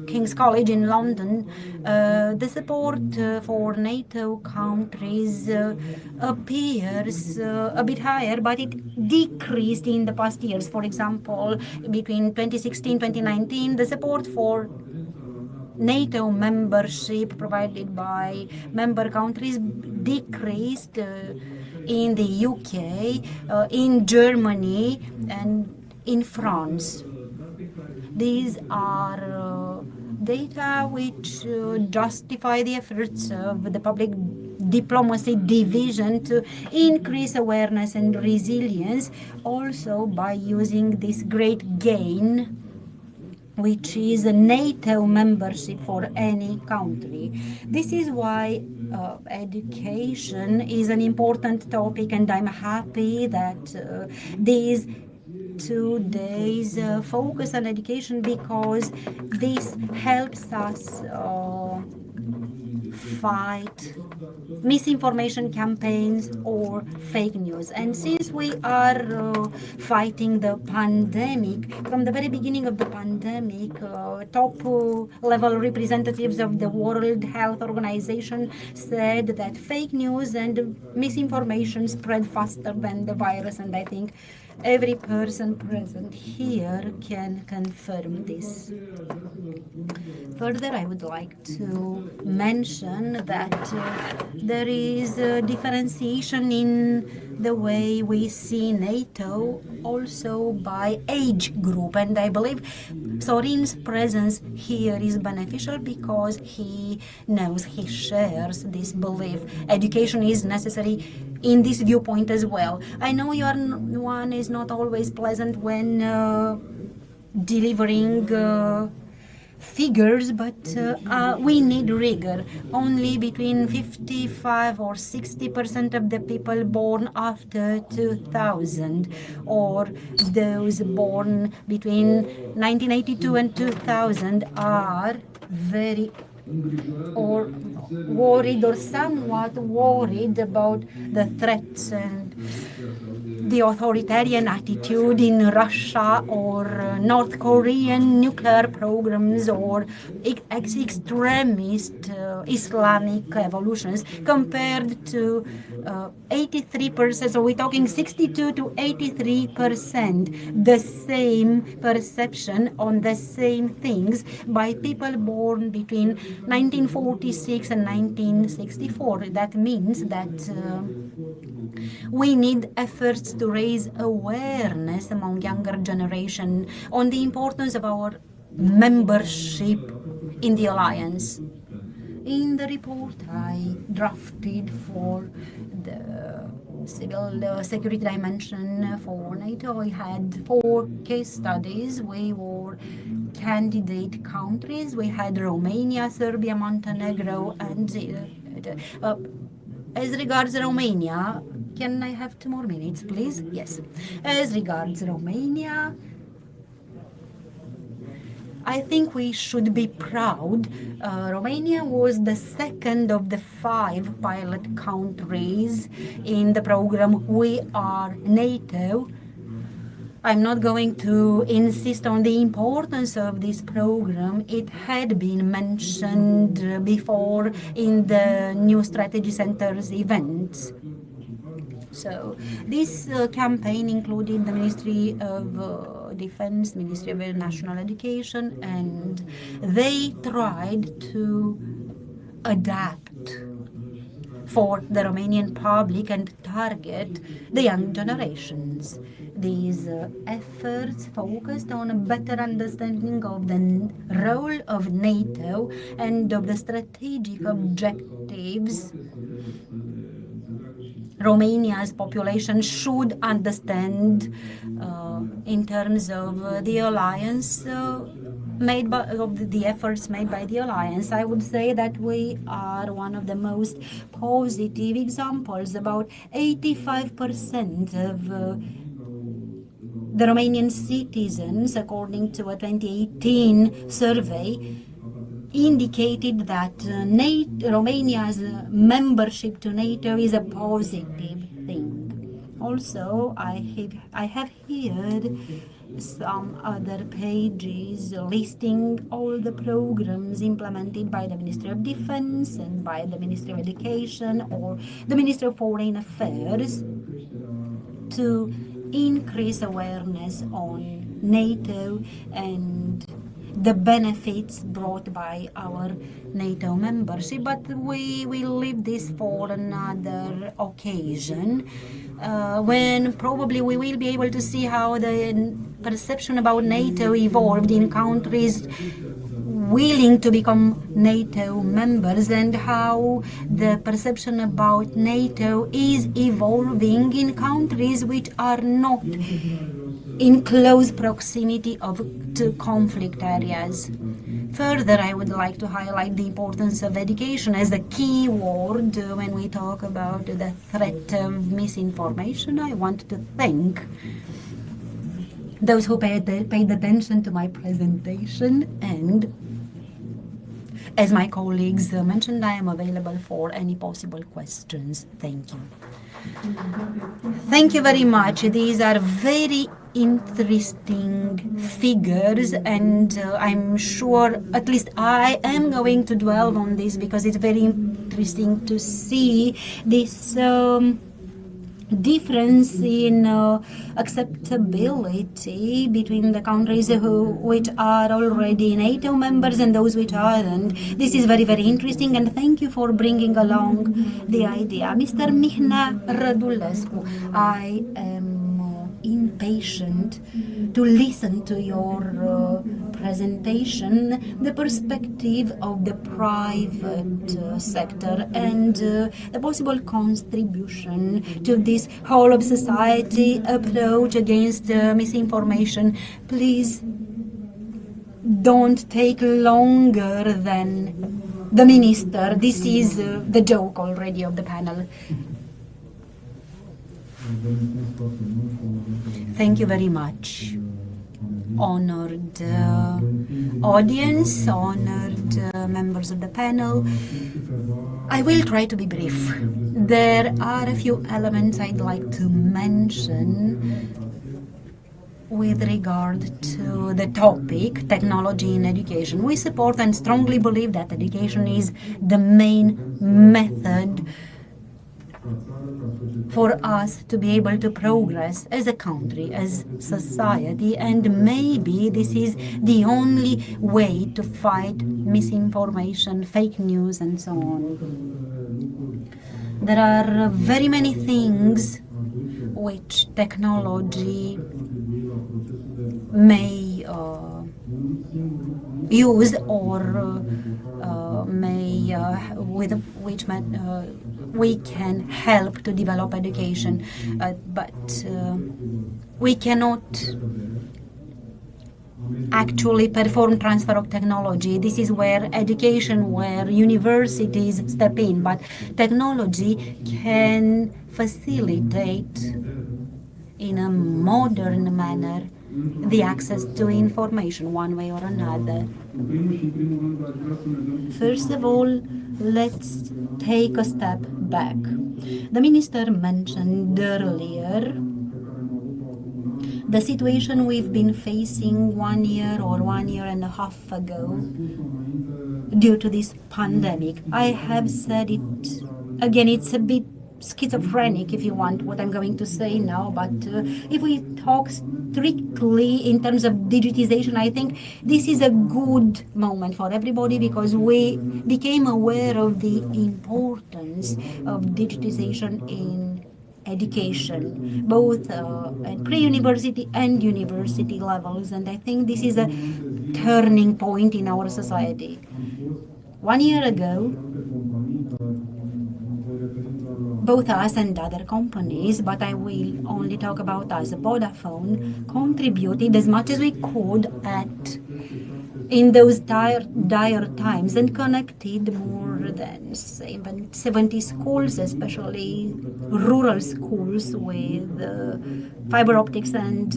King's College in London, the support for NATO countries appears a bit higher, but it decreased in the past years. For example, between 2016 2019, the support for NATO membership provided by member countries decreased in the UK, in Germany, and in France. These are data which justify the efforts of the public diplomacy division to increase awareness and resilience, also by using this great gain, which is a NATO membership for any country. This is why education is an important topic, and I'm happy that these 2 days focus on education, because this helps us fight misinformation campaigns or fake news. And since we are fighting the pandemic, from the very beginning of the pandemic, top level representatives of the World Health Organization said that fake news and misinformation spread faster than the virus, and I think every person present here can confirm this. Further, I would like to mention that there is a differentiation in the way we see NATO also by age group, and I believe Sorin's presence here is beneficial because he knows, he shares this belief. Education is necessary in this viewpoint as well. I know your one is not always pleasant when delivering figures, but we need rigor. Only between 55 or 60% of the people born after 2000, or those born between 1982 and 2000, are very or worried or somewhat worried about the threats and the authoritarian attitude in Russia or North Korean nuclear programs or extremist Islamic evolutions, compared to 83%, so we're talking 62 to 83%, the same perception on the same things by people born between 1946 and 1964. That means that we need efforts to raise awareness among younger generation on the importance of our membership in the alliance. In the report I drafted for the civil security dimension for NATO, I had 4 case studies. We were candidate countries. We had Romania, Serbia, Montenegro, and as regards Romania, can I have 2 more minutes, please? Yes. As regards Romania, I think we should be proud. Romania was the second of the 5 pilot countries in the program We Are NATO. I'm not going to insist on the importance of this program. It had been mentioned before in the New Strategy Center's events. So this campaign included the Ministry of Defense, Ministry of National Education, and they tried to adapt for the Romanian public and target the young generations. These efforts focused on a better understanding of the role of NATO and of the strategic objectives Romania's population should understand in terms of the alliance of the efforts made by the alliance, I would say that we are one of the most positive examples. About 85% of the Romanian citizens, according to a 2018 survey, indicated that Romania's membership to NATO is a positive thing. Also, I have heard some other pages listing all the programs implemented by the Ministry of Defense and by the Ministry of Education or the Ministry of Foreign Affairs to increase awareness on NATO and the benefits brought by our NATO membership, but we will leave this for another occasion when probably we will be able to see how the perception about NATO evolved in countries willing to become NATO members and how the perception about NATO is evolving in countries which are not in close proximity to conflict areas. Further, I would like to highlight the importance of education as a key word when we talk about the threat of misinformation. I want to thank those who paid attention to my presentation, and as my colleagues mentioned, I am available for any possible questions. Thank you. Thank you very much. These are very interesting figures, and I'm sure, at least I am going to dwell on this because it's very interesting to see this difference in acceptability between the countries which are already NATO members and those which aren't. This is very, very interesting, and thank you for bringing along the idea. Mr. Mihnea Rădulescu, I am impatient to listen to your presentation, the perspective of the private sector and the possible contribution to this whole of society approach against misinformation. Please don't take longer than the minister. This is the joke already of the panel. Thank you very much. Honored audience, honored members of the panel. I will try to be brief. There are a few elements I'd like to mention with regard to the topic, technology in education. We support and strongly believe that education is the main method for us to be able to progress as a country, as society, and maybe this is the only way to fight misinformation, fake news, and so on. There are very many things which technology may use or with which we can help to develop education, but we cannot actually perform transfer of technology. This is where education, where universities step in, but technology can facilitate in a modern manner the access to information one way or another. First of all, let's take a step back. The minister mentioned earlier the situation we've been facing 1 year or 1 year and a half ago due to this pandemic. I have said it again, it's a bit schizophrenic if you want what I'm going to say now, but if we talk strictly in terms of digitization, I think this is a good moment for everybody because we became aware of the importance of digitization in education, both at pre-university and university levels, and I think this is a turning point in our society. 1 year ago, both us and other companies, but I will only talk about us, Vodafone contributed as much as we could at in those dire times, and connected more than 70 schools, especially rural schools, with fiber optics, and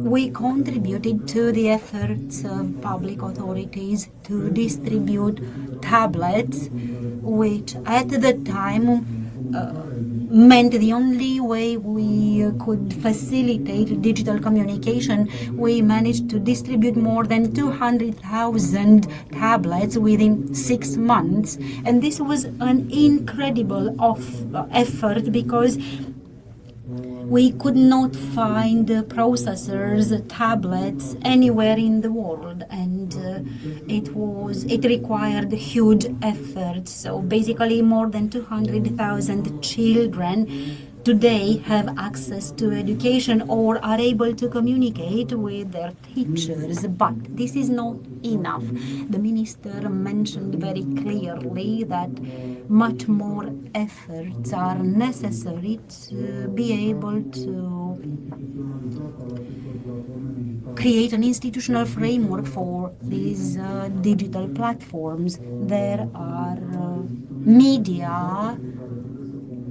we contributed to the efforts of public authorities to distribute tablets, which at the time meant the only way we could facilitate digital communication. We managed to distribute more than 200,000 tablets within 6 months, and this was an incredible effort because we could not find processors, tablets anywhere in the world, and it required huge effort. So basically, more than 200,000 children today have access to education or are able to communicate with their teachers. But this is not enough. The minister mentioned very clearly that much more efforts are necessary to be able to create an institutional framework for these digital platforms. There are media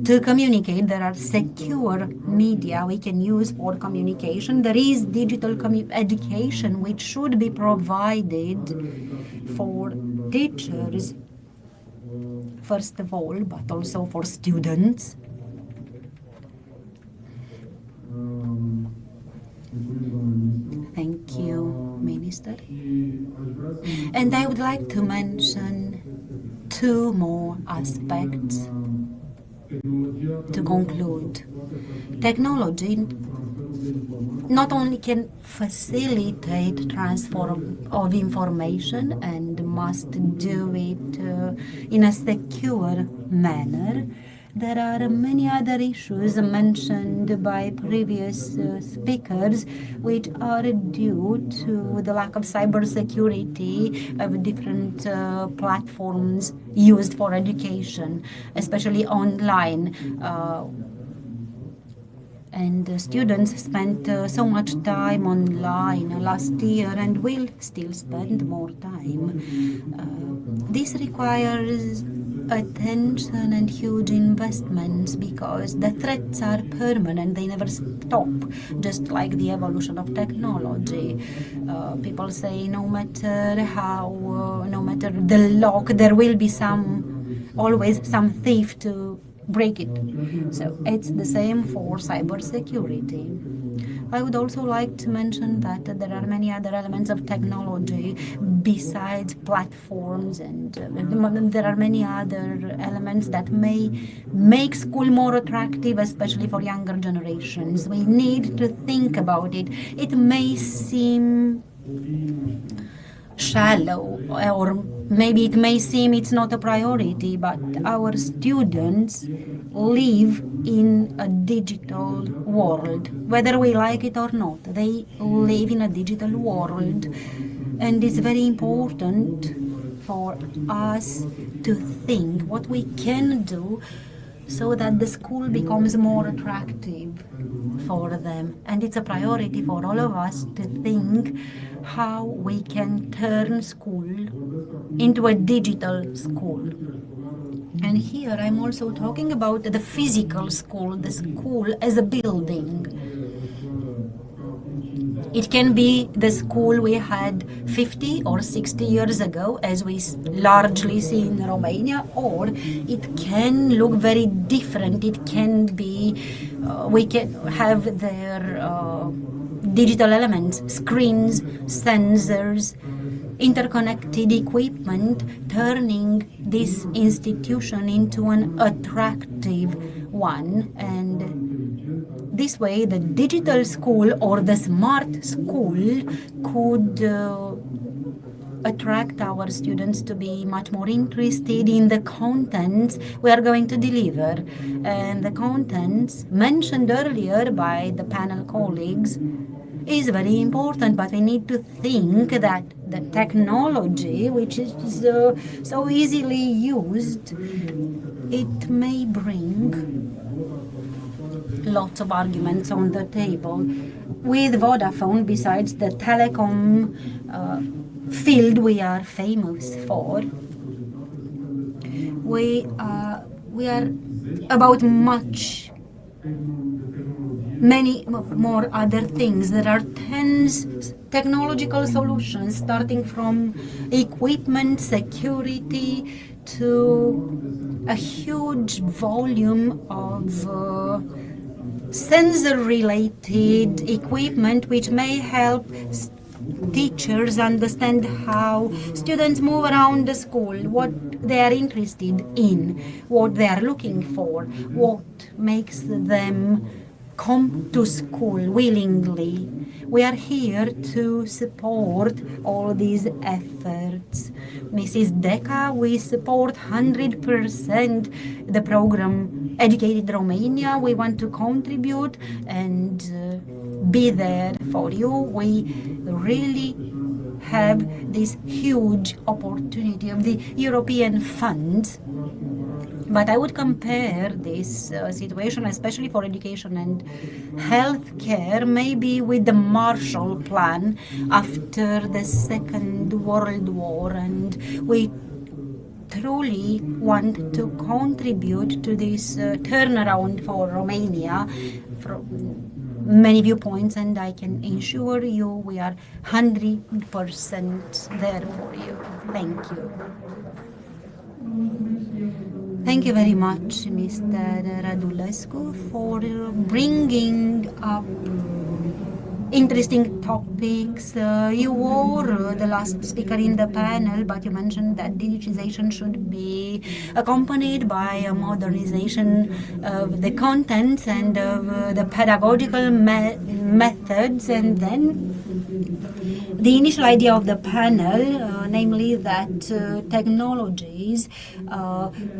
to communicate. There are secure media we can use for communication. There is digital education which should be provided for teachers, first of all, but also for students. Thank you, Minister. And I would like to mention 2 more aspects to conclude. Technology not only can facilitate transfer of information and must do it in a secure manner. There are many other issues mentioned by previous speakers which are due to the lack of cybersecurity of different platforms used for education, especially online. And students spent so much time online last year and will still spend more time. This requires attention and huge investments because the threats are permanent, they never stop, just like the evolution of technology. People say no matter how, no matter the lock, there will be always some thief to break it. So it's the same for cybersecurity. I would also like to mention that there are many other elements of technology besides platforms, and there are many other elements that may make school more attractive, especially for younger generations. We need to think about it. It may seem shallow, or maybe it may seem it's not a priority, but our students live in a digital world. Whether we like it or not, they live in a digital world, and it's very important for us to think what we can do so that the school becomes more attractive for them. And it's a priority for all of us to think how we can turn school into a digital school. And here I'm also talking about the physical school, the school as a building. It can be the school we had 50 or 60 years ago, as we largely see in Romania, or it can look very different. It can be, we can have their digital elements, screens, sensors, interconnected equipment, turning this institution into an attractive one. And this way, the digital school or the smart school could attract our students to be much more interested in the contents we are going to deliver. And the contents mentioned earlier by the panel colleagues is very important, but we need to think that the technology, which is so easily used, it may bring lots of arguments on the table. with Vodafone, besides the telecom field we are famous for, we are about many more other things. There are tens technological solutions, starting from equipment security to a huge volume of sensor related equipment which may help teachers understand how students move around the school, what they are interested in, what they are looking for, what makes them come to school willingly. We are here to support all these efforts. Mrs. Deca, we support 100% the program Educated Romania. We want to contribute and be there for you. We really have this huge opportunity of the European funds. But I would compare this situation, especially for education and healthcare, maybe with the Marshall Plan after the Second World War. And we truly want to contribute to this turnaround for Romania from many viewpoints, and I can assure you we are 100% there for you. Thank you. Thank you very much, Mr. Radulescu, for bringing up interesting topics. You were the last speaker in the panel, but you mentioned that digitization should be accompanied by a modernization of the contents and of the pedagogical methods. And then the initial idea of the panel, namely that technologies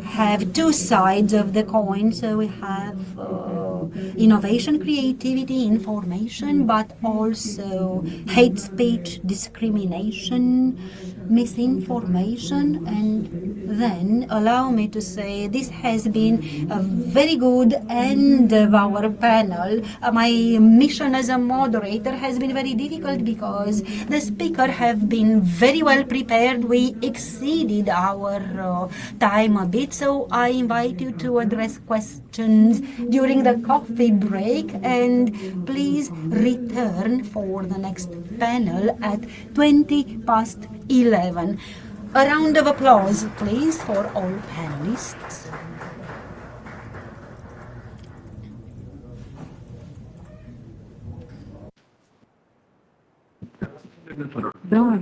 have two sides of the coin. So we have innovation, creativity, information, but also hate speech, discrimination, misinformation. And then allow me to say this has been a very good end of our panel. My mission as a moderator has been very difficult because the speakers have been very well prepared. We exceeded our time a bit, so I invite you to address questions during the coffee break, and please return for the next panel at 11:20. A round of applause, please, for all panelists. Da.